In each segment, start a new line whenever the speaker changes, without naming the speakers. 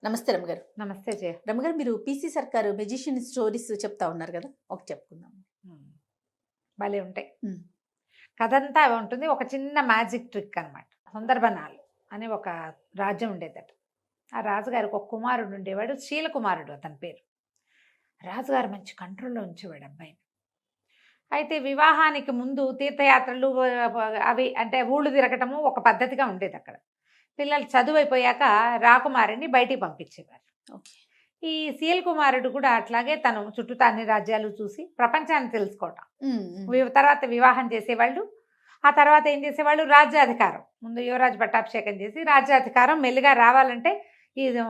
నమస్తే రమగారు.
నమస్తే జయ.
రమగారు, మీరు పీసీ సర్కారు మెజిషియన్ స్టోరీస్ చెప్తా ఉన్నారు కదా, ఒకటి చెప్పుకుందాం.
హ్మ్. భలే ఉంటాయి.
హ్మ్.
కథంతా ఉంటుంది. ఒక చిన్న మ్యాజిక్ ట్రిక్ అనమాట. సుందర్బనాలు అని ఒక రాజ్యం ఉండేదట. ఆ రాజుగారికి ఒక కుమారుడు ఉండేవాడు. శీలకుమారుడు అతని పేరు. రాజుగారు మంచి కంట్రోల్లో ఉంచేవాడు అబ్బాయిని. అయితే వివాహానికి ముందు తీర్థయాత్రలు అవి అంటే ఊళ్ళు తిరగటము ఒక పద్ధతిగా ఉండేది అక్కడ. పిల్లలు చదువైపోయాక రాకుమారిని బయటికి పంపించేవారు.
ఓకే.
ఈ సీఎల్ కుమారుడు కూడా అట్లాగే తను చుట్టూతా అన్ని రాజ్యాలు చూసి ప్రపంచాన్ని తెలుసుకోవటం. తర్వాత వివాహం చేసేవాళ్ళు. ఆ తర్వాత ఏం చేసేవాళ్ళు, రాజ్యాధికారం. ముందు యువరాజు పట్టాభిషేకం చేసి రాజ్యాధికారం మెల్లిగా రావాలంటే ఇది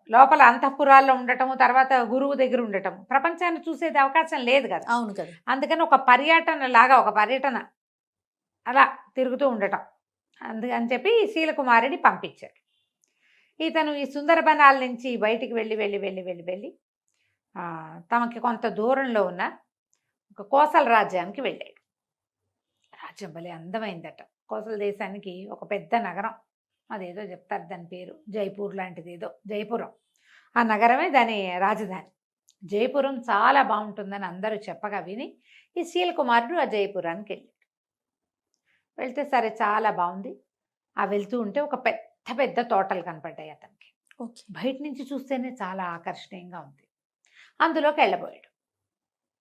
లోపల అంతఃపురాల్లో ఉండటము, తర్వాత గురువు దగ్గర ఉండటము, ప్రపంచాన్ని చూసేది అవకాశం లేదు కదా.
అవును కదా.
అందుకని ఒక పర్యటన అలా తిరుగుతూ ఉండటం అందుకని చెప్పి శీలకుమారిని పంపించారు. ఇతను ఈ సుందరబనాల నుంచి బయటికి వెళ్ళి తమకి కొంత దూరంలో ఉన్న ఒక కోసల రాజ్యానికి వెళ్ళాడు. రాజ్యం భలే అందమైందట. కోసల దేశానికి ఒక పెద్ద నగరం, అదేదో చెప్తారు దాని పేరు, జైపూర్ లాంటిది ఏదో, జైపురం. ఆ నగరమే దాని రాజధాని. జైపురం చాలా బాగుంటుందని అందరూ చెప్పగా విని ఈ శీలకుమారుడు ఆ జైపురానికి వెళ్ళాడు. వెళ్తే సరే చాలా బాగుంది. ఆ వెళ్తూ ఉంటే ఒక పెద్ద పెద్ద తోటలు కనపడ్డాయి అతనికి.
ఓకే.
బయట నుంచి చూస్తేనే చాలా ఆకర్షణీయంగా ఉంది. అందులోకి వెళ్ళబోయాడు.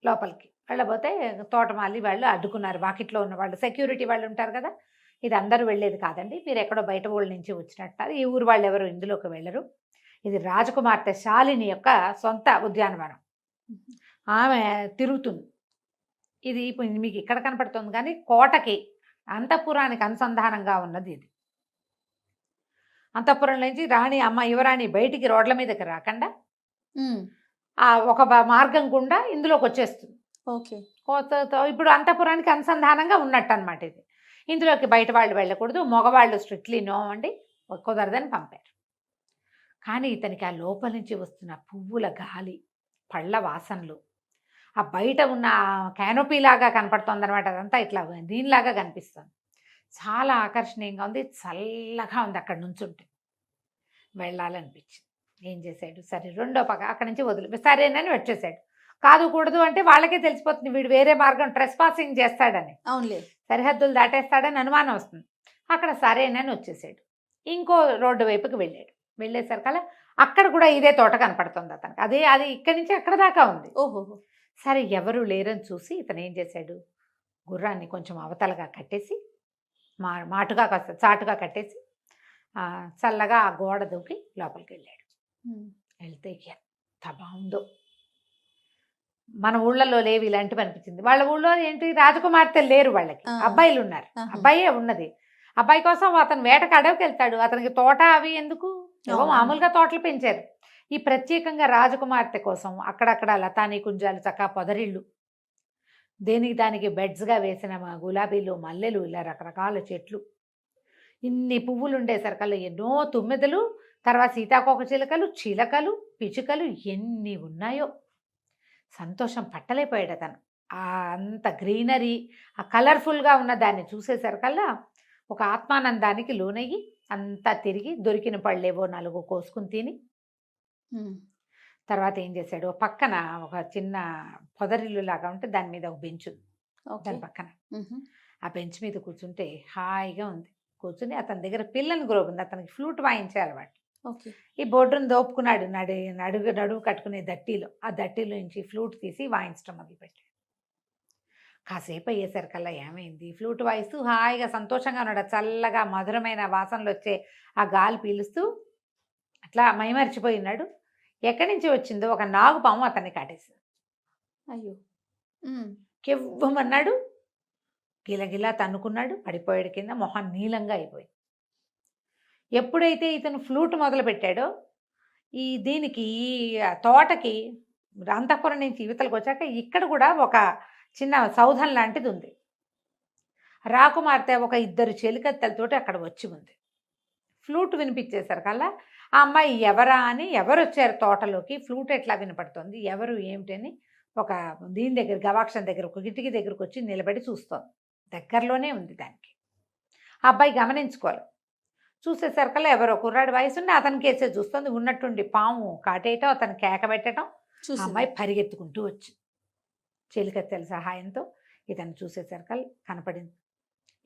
లోపలికి వెళ్ళబోతే తోటమాలి వాళ్ళు అడ్డుకున్నారు. వాకిట్లో ఉన్న వాళ్ళు, సెక్యూరిటీ వాళ్ళు ఉంటారు కదా, ఇది అందరూ వెళ్ళేది కాదండి, మీరు ఎక్కడో బయట ఊళ్ళ నుంచి వచ్చినట్టు, ఈ ఊరు వాళ్ళు ఎవరు ఇందులోకి వెళ్ళరు, ఇది రాజకుమార్తె శాలిని యొక్క సొంత ఉద్యానవనం, ఆమె తిరుగుతుంది, ఇది మీకు ఇక్కడ కనపడుతుంది కానీ కోటకి అంతఃపురానికి అనుసంధానంగా ఉన్నది ఇది. అంతఃపురం నుంచి రాణి అమ్మ యువరాణి బయటికి రోడ్ల మీదకి రాకుండా ఒక మార్గం గుండా ఇందులోకి వచ్చేస్తుంది.
ఓకే.
ఇప్పుడు అంతఃపురానికి అనుసంధానంగా ఉన్నట్టు అనమాట ఇది. ఇందులోకి బయట వాళ్ళు వెళ్ళకూడదు, మగవాళ్ళు స్ట్రిక్ట్లీ నో అండి, కుదరదని పంపారు. కానీ ఇతనికి ఆ లోపల నుంచి వస్తున్న పువ్వుల గాలి, పళ్ళ వాసనలు, ఆ బయట ఉన్న క్యానోపీ లాగా కనపడుతుంది అనమాట, అదంతా ఇట్లా దీనిలాగా కనిపిస్తుంది, చాలా ఆకర్షణీయంగా ఉంది, చల్లగా ఉంది. అక్కడ నుంచుంటే వెళ్ళాలనిపించింది. ఏం చేశాడు, సరే రెండో పక్క అక్కడి నుంచి వదిలి సరేనని వచ్చేసాడు. కాదు కూడదు అంటే వాళ్ళకే తెలిసిపోతుంది, వీడు వేరే మార్గం ట్రెస్ పాసింగ్ చేస్తాడని,
అవునులే,
సరిహద్దులు దాటేస్తాడని అనుమానం వస్తుంది. అక్కడ సరేనని వచ్చేసాడు. ఇంకో రోడ్డు వైపుకి వెళ్ళాడు. వెళ్ళేసరికల్లా అక్కడ కూడా ఇదే తోట కనపడుతుంది అతనికి. అది ఇక్కడి నుంచి అక్కడ దాకా ఉంది.
ఓహో.
సరే ఎవరు లేరని చూసి ఇతను ఏం చేశాడు, గుర్రాన్ని కొంచెం అవతలగా కట్టేసి మాటుగా కాస్త చాటుగా కట్టేసి చల్లగా ఆ గోడ దూకి లోపలికి వెళ్ళాడు. వెళ్తే ఎంత బాగుందో, మన ఊళ్ళలో లేవు ఇలాంటివి అనిపించింది. వాళ్ళ ఊళ్ళో ఏంటి, రాజకుమార్తెలు లేరు, వాళ్ళకి అబ్బాయిలు ఉన్నారు, అబ్బాయే ఉన్నది. అబ్బాయి కోసం అతను వేటకు అడవికి వెళ్తాడు. అతనికి తోట అవి ఎందుకు, మామూలుగా తోటలు పెంచారు. ఈ ప్రత్యేకంగా రాజకుమార్తె కోసం అక్కడక్కడ లతానీ కుంజాలు, చక్కా పొదరిళ్ళు, దేనికి దానికి బెడ్స్గా వేసిన గులాబీలు, మల్లెలు, ఇలా రకరకాల చెట్లు, ఇన్ని పువ్వులు ఉండేసరికల్లా ఎన్నో తుమ్మెదలు, తర్వాత సీతాకోక చిలుకలు, చిలకలు, పిచుకలు ఎన్ని ఉన్నాయో. సంతోషం పట్టలేకపోయాడు అతను. అంత గ్రీనరీ, ఆ కలర్ఫుల్గా ఉన్న దాన్ని చూసేసరికల్లా ఒక ఆత్మానందానికి లోనయ్యి అంతా తిరిగి దొరికిన పళ్ళేవో 4 కోసుకుని తిని తర్వాత ఏం చేశాడు, పక్కన ఒక చిన్న పొదరిల్లు లాగా ఉంటే దాని మీద ఒక బెంచు, దాని పక్కన ఆ బెంచ్ మీద కూర్చుంటే హాయిగా ఉంది. కూర్చుని అతని దగ్గర పిల్లని గ్రోగుంది, అతనికి ఫ్లూట్ వాయించే అలవాటు. ఈ బోర్డును దోపుకున్నాడు, నడువు కట్టుకునే దట్టీలో, ఆ దట్టీలో నుంచి ఫ్లూట్ తీసి వాయించడం మొదలుపెట్టాడు. కాసేపు అయ్యేసరికల్లా ఏమైంది, ఫ్లూట్ వాయిస్తూ హాయిగా సంతోషంగా ఉన్నాడు. చల్లగా మధురమైన వాసనలు వచ్చే ఆ గాలి పీలుస్తూ అట్లా మైమరిచిపోయి ఉన్నాడు. ఎక్కడి నుంచి వచ్చిందో ఒక నాగుపాము అతన్ని కాటేసింది.
అయ్యో.
కెవ్వమన్నాడు, గిలగిలా తన్నుకున్నాడు, పడిపోయాడు కింద, మొహం నీలంగా అయిపోయింది. ఎప్పుడైతే ఇతను ఫ్లూట్ మొదలు పెట్టాడో, దీనికి తోటకి అంతఃపురం నుంచి యువతలకు వచ్చాక ఇక్కడ కూడా ఒక చిన్న సౌధం లాంటిది ఉంది. రాకుమార్తె ఒక 2 చెలికత్తెలతోటి అక్కడ వచ్చి ఉంది. ఫ్లూట్ వినిపించేసరికల్లా ఆ అమ్మాయి ఎవరా అని, ఎవరు వచ్చారు తోటలోకి, ఫ్లూట్ ఎట్లా వినపడుతుంది, ఎవరు ఏమిటని ఒక దీని దగ్గర, గవాక్షం దగ్గర, ఒక కిటికీ దగ్గరకు వచ్చి నిలబడి చూస్తోంది. దగ్గరలోనే ఉంది దానికి. ఆ అబ్బాయి గమనించుకోవాలి. చూసేసరికల్లా ఎవరో కుర్రాడి వయసుండి అతని కేసే చూస్తుంది. ఉన్నట్టుండి పాము కాటేయటం, అతను కేక పెట్టడం, ఆ
చూసింది.
అమ్మాయి పరిగెత్తుకుంటూ వచ్చి చెలికత్తెల సహాయంతో ఇతను చూసేసరికల్ కనపడింది.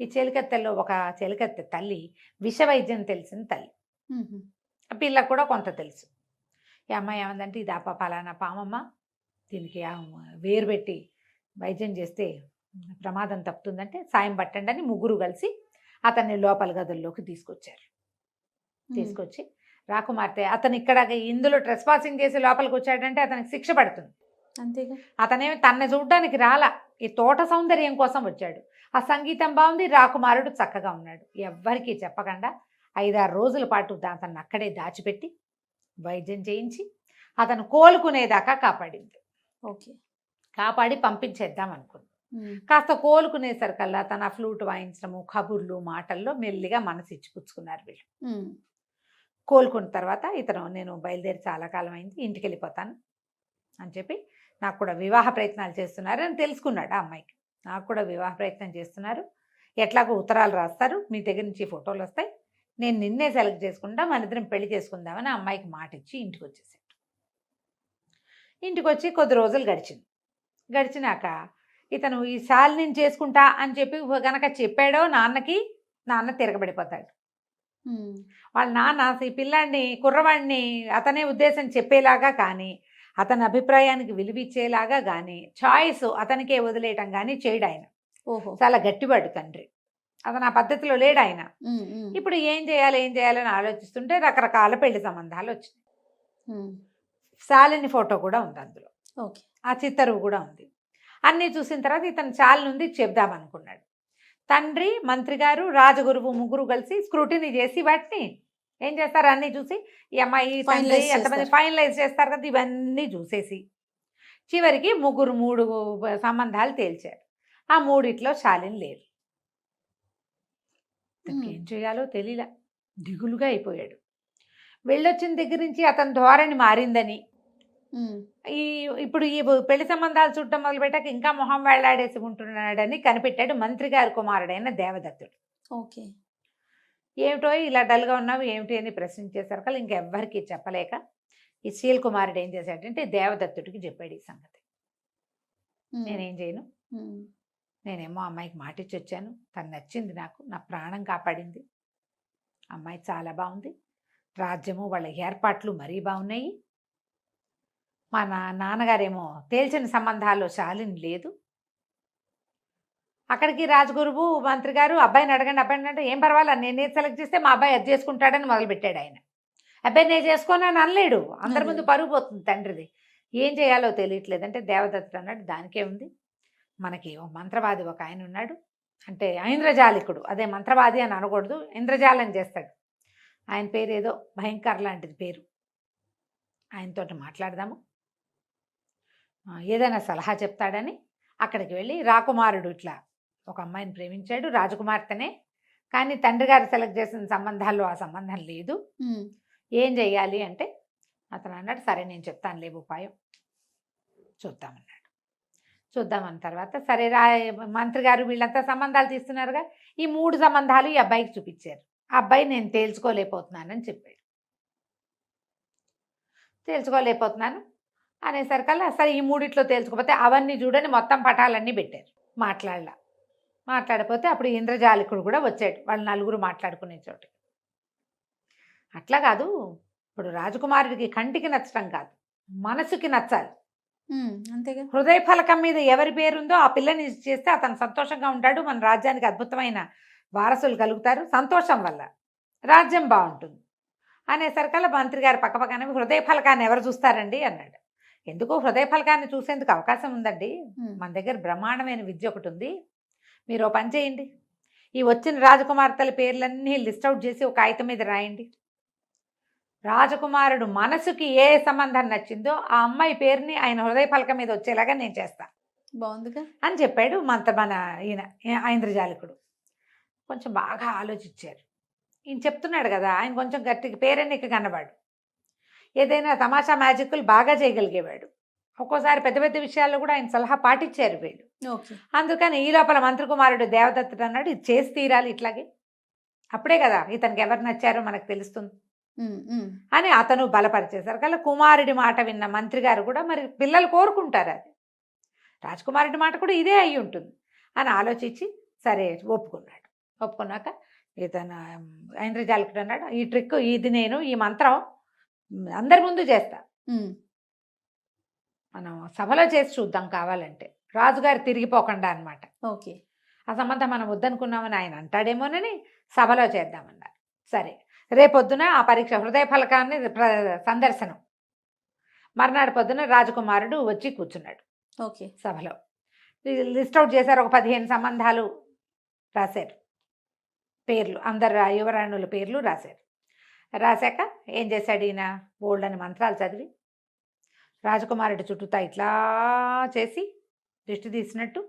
ఈ చెలికత్తెల్లో ఒక చెలికత్తె తల్లి విషవైద్యం తెలిసిన తల్లి.
మ్మ్.
ఆ పిల్లకు కూడా కొంత తెలుసు. ఈ అమ్మాయి ఏమందంటే ఇది పలానా పామమ్మ, దీనికి వేరు పెట్టి వైద్యం చేస్తే ప్రమాదం తప్పుతుందంటే సాయం పట్టండి అని ముగ్గురు కలిసి అతన్ని లోపల గదుల్లోకి తీసుకొచ్చారు. తీసుకొచ్చి రాకుమార్తె అతను ఇక్కడ ఇందులో ట్రెస్ పాసింగ్ చేసి లోపలికి వచ్చాడంటే అతనికి శిక్ష పడుతుంది.
అంతేగా.
అతనేమి తన్ని చూడ్డానికి రాలా, ఈ తోట సౌందర్యం కోసం వచ్చాడు. ఆ సంగీతం బాగుంది, రాకుమారుడు చక్కగా ఉన్నాడు. ఎవ్వరికీ చెప్పకుండా 5-6 రోజుల పాటు అతన్ని అక్కడే దాచిపెట్టి వైద్యం చేయించి అతను కోలుకునేదాకా కాపాడింది.
ఓకే.
కాపాడి పంపించేద్దాం అనుకుంది.
మ్మ్.
కాస్త కోలుకునేసరికల్లా తన ఫ్లూట్ వాయించడము, కబుర్లు, మాటల్లో మెల్లిగా మనసు ఇచ్చిపుచ్చుకున్నారు వీళ్ళు.
మ్మ్.
కోలుకున్న తర్వాత ఇతను నేను బయలుదేరి చాలా కాలం అయింది, ఇంటికి వెళ్ళిపోతాను అని చెప్పి నాకు కూడా వివాహ ప్రయత్నాలు చేస్తున్నారు అని తెలుసుకున్నాడు ఆ అమ్మాయికి. నాకు కూడా వివాహ ప్రయత్నం చేస్తున్నారు, ఎట్లాగో ఉత్తరాలు రాస్తారు, మీ దగ్గర నుంచి ఫోటోలు వస్తాయి, నేను నిన్నే సెలెక్ట్ చేసుకుంటా, మన ఇద్దరం పెళ్లి చేసుకుందామని ఆ అమ్మాయికి మాట ఇచ్చి ఇంటికి వచ్చేసాడు. ఇంటికి వచ్చి కొద్ది రోజులు గడిచినాక ఇతను ఈ శాలిని చేసుకుంటా అని చెప్పి గనక చెప్పాడో నాన్నకి, నాన్న తిరగబడిపోతాడు.
మ్మ్.
వాళ్ళ నాన్న ఈ పిల్లాడిని కుర్రవాడిని అతనే ఉద్దేశం చెప్పేలాగా కానీ, అతని అభిప్రాయానికి విలువిచ్చేలాగా కానీ, చాయిస్ అతనికే వదిలేయటం కానీ చేయడు ఆయన.
ఓహో.
చాలా గట్టివాడు తండ్రి, అతను ఆ పద్ధతిలో లేడు ఆయన.
మ్మ్. మ్మ్.
ఇప్పుడు ఏం చేయాలని ఆలోచిస్తుంటే రకరకాల పెళ్లి సంబంధాలు వచ్చినాయి.
మ్మ్.
శాలిని ఫోటో కూడా ఉంది అందులో,
ఓకే.
ఆ చిత్తరువు కూడా ఉంది. అన్నీ చూసిన తర్వాత ఇతను శాలిని ఉంది చెప్దామనుకున్నాడు. తండ్రి, మంత్రి గారు, రాజగురువు ముగ్గురు కలిసి స్క్రూటినీ చేసి వాటిని ఏం చేస్తారు, అన్నీ చూసి ఈ అమ్మాయి తండ్రి
Finalize
ఎంతమంది
చేస్తారు.
ఫైనలైజ్ చేస్తారు కదా, ఇవన్నీ చూసేసి చివరికి 3 సంబంధాలు తేల్చారు. ఆ 3 శాలిని లేదు. తనకి ఏం చేయాలో తెలియలా, దిగులుగా అయిపోయాడు. వెళ్ళొచ్చిన దగ్గర నుంచి అతని ధోరణి మారిందని,
మ్మ్.
ఇప్పుడు ఈ పెళ్లి సంబంధాలు చుట్టం మొదలుపెట్టాక ఇంకా మొహం వేళ్లాడేసి ఉంటున్నాడని కనిపెట్టాడు మంత్రి గారి కుమారుడైన దేవదత్తుడు.
ఓకే.
ఏమిటో ఇలా డల్గా ఉన్నావు ఏమిటి అని ప్రశ్నించేసరికి ఇంకెవ్వరికి చెప్పలేక ఈ శీల్ కుమారుడు ఏం చేశాడంటే దేవదత్తుడికి చెప్పాడు ఈ సంగతి.
మ్మ్.
నేనేం చేయను,
మ్మ్.
నేనేమో అమ్మాయికి మాటిచ్చి వచ్చాను, తను నచ్చింది నాకు, నా ప్రాణం కాపాడింది, అమ్మాయి చాలా బాగుంది, రాజ్యము వాళ్ళ ఏర్పాట్లు మరీ బాగున్నాయి, మా నాన్నగారేమో తేల్చిన సంబంధాల్లో శాలిని లేదు. అక్కడికి రాజగురువు మంత్రి గారు అబ్బాయిని అడగండి అంటే ఏం పర్వాలేదు, నేనే సెలెక్ట్ చేస్తే మా అబ్బాయి అది చేసుకుంటాడని మొదలుపెట్టాడు ఆయన. అబ్బాయి నేను చేసుకోనని అనలేడు, అందరి ముందు పరుగు పోతుంది తండ్రిది. ఏం చేయాలో తెలియట్లేదు అంటే దేవదత్తుడు అన్నాడు, దానికే ఉంది, మనకి ఓ మంత్రవాది ఒక ఆయన ఉన్నాడు, అంటే ఐంద్రజాలికుడు, అదే మంత్రవాది అని అనకూడదు, ఇంద్రజాలం చేస్తాడు, ఆయన పేరు ఏదో భయంకర్ లాంటిది పేరు, ఆయనతోటి మాట్లాడదాము, ఏదైనా సలహా చెప్తాడని అక్కడికి వెళ్ళి రాకుమారుడు ఇట్లా ఒక అమ్మాయిని ప్రేమించాడు, రాజకుమార్తెనే, కానీ తండ్రి గారు సెలెక్ట్ చేసిన సంబంధాల్లో ఆ సంబంధం లేదు,
మ్మ్.
ఏం చెయ్యాలి అంటే అతను అన్నాడు, సరే నేను చెప్తాను లేవు ఉపాయం, చూద్దామన్నాడు. చూద్దామన్న తర్వాత సరే మంత్రి గారు వీళ్ళంతా సంబంధాలు తీస్తున్నారుగా, ఈ 3 సంబంధాలు ఈ అబ్బాయికి చూపించారు. ఆ అబ్బాయి నేను తేల్చుకోలేకపోతున్నానని చెప్పాడు. తేల్చుకోలేకపోతున్నాను అనేసరికల్లా సరే ఈ 3 తేల్చుకోకపోతే అవన్నీ చూడని మొత్తం పటాలన్నీ పెట్టారు. మాట్లాడపోతే అప్పుడు ఇంద్రజాలికుడు కూడా వచ్చాడు, వాళ్ళు 4 మాట్లాడుకునే చోటు. అట్లా కాదు, ఇప్పుడు రాజకుమారుడికి కంటికి నచ్చడం కాదు, మనసుకి నచ్చాలి.
మ్మ్. అంతేగా.
హృదయ ఫలకం మీద ఎవరి పేరుందో ఆ పిల్లని చేస్తే అతను సంతోషంగా ఉంటాడు, మన రాజ్యానికి అద్భుతమైన వారసులు కలుగుతారు, సంతోషం వల్ల రాజ్యం బాగుంటుంది అనేసరికల్లా మంత్రి గారి పక్కపక్కనే హృదయ ఫలకాన్ని ఎవరు చూస్తారండి అన్నాడు. ఎందుకు హృదయ ఫలకాన్ని చూసేందుకు అవకాశం ఉందండి, మన దగ్గర బ్రహ్మాండమైన విద్య ఒకటి ఉంది, మీరు ఓ పని చేయండి, ఈ వచ్చిన రాజకుమార్తెల పేర్లన్నీ లిస్ట్ అవుట్ చేసి ఒక కాగితం మీద రాయండి, రాజకుమారుడు మనసుకి ఏ సంబంధం నచ్చిందో ఆ అమ్మాయి పేరుని ఆయన హృదయ ఫలకం మీద వచ్చేలాగా నేను చేస్తా
బాగుందిగా
అని చెప్పాడు మన ఈయన ఐంద్రజాలికుడు. కొంచెం బాగా ఆలోచించారు, ఈయన చెప్తున్నాడు కదా, ఆయన కొంచెం గట్టిగా పేరెన్నిక కన్నవాడు, ఏదైనా తమాషా మ్యాజిక్లు బాగా చేయగలిగేవాడు, ఒక్కోసారి పెద్ద పెద్ద విషయాల్లో కూడా ఆయన సలహా పాటించారు వీళ్ళు.
ఓకే.
అందుకని ఈ లోపల మంత్రి కుమారుడు దేవదత్తుడు అన్నాడు, ఇది చేసి తీరాలి ఇట్లాగే అప్పుడే కదా ఇతనికి ఎవరు నచ్చారో మనకు తెలుస్తుంది
ఉమ్, ఉమ్.
అని అతను బలపరిచేశారు. కల్లా కుమారుడి మాట విన్న మంత్రి గారు కూడా మరి పిల్లలు కోరుకుంటారు అది, రాజకుమారుడి మాట కూడా ఇదే అయి ఉంటుంది అని ఆలోచించి సరే ఒప్పుకున్నాడు. ఒప్పుకున్నాక ఇతను ఐంద్రజాలికుడు అన్నాడు, ఈ ట్రిక్ ఇది నేను ఈ మంత్రం అందరి ముందు చేస్తా,
ఉమ్.
మనం సభలో చేసి చూద్దాం కావాలంటే, రాజుగారు తిరిగిపోకుండా అనమాట.
ఓకే.
ఆ సంబంధం మనం వద్దనుకున్నామని ఆయన అంటాడేమోనని సభలో చేద్దామన్నారు. సరే రేపొద్దున ఆ పరీక్ష హృదయ ఫలకాన్ని సందర్శనం. మర్నాడు పొద్దున రాజకుమారుడు వచ్చి కూర్చున్నాడు
ఓకే.
సభలో. లిస్ట్ అవుట్ చేశారు, ఒక 15 సంబంధాలు రాశారు, పేర్లు అందరు యువరాణుల పేర్లు రాశారు. రాశాక ఏం చేశాడు ఈయన, బోల్డని మంత్రాలు చదివి రాజకుమారుడి చుట్టూతా ఇట్లా చేసి దిష్టి తీసినట్టు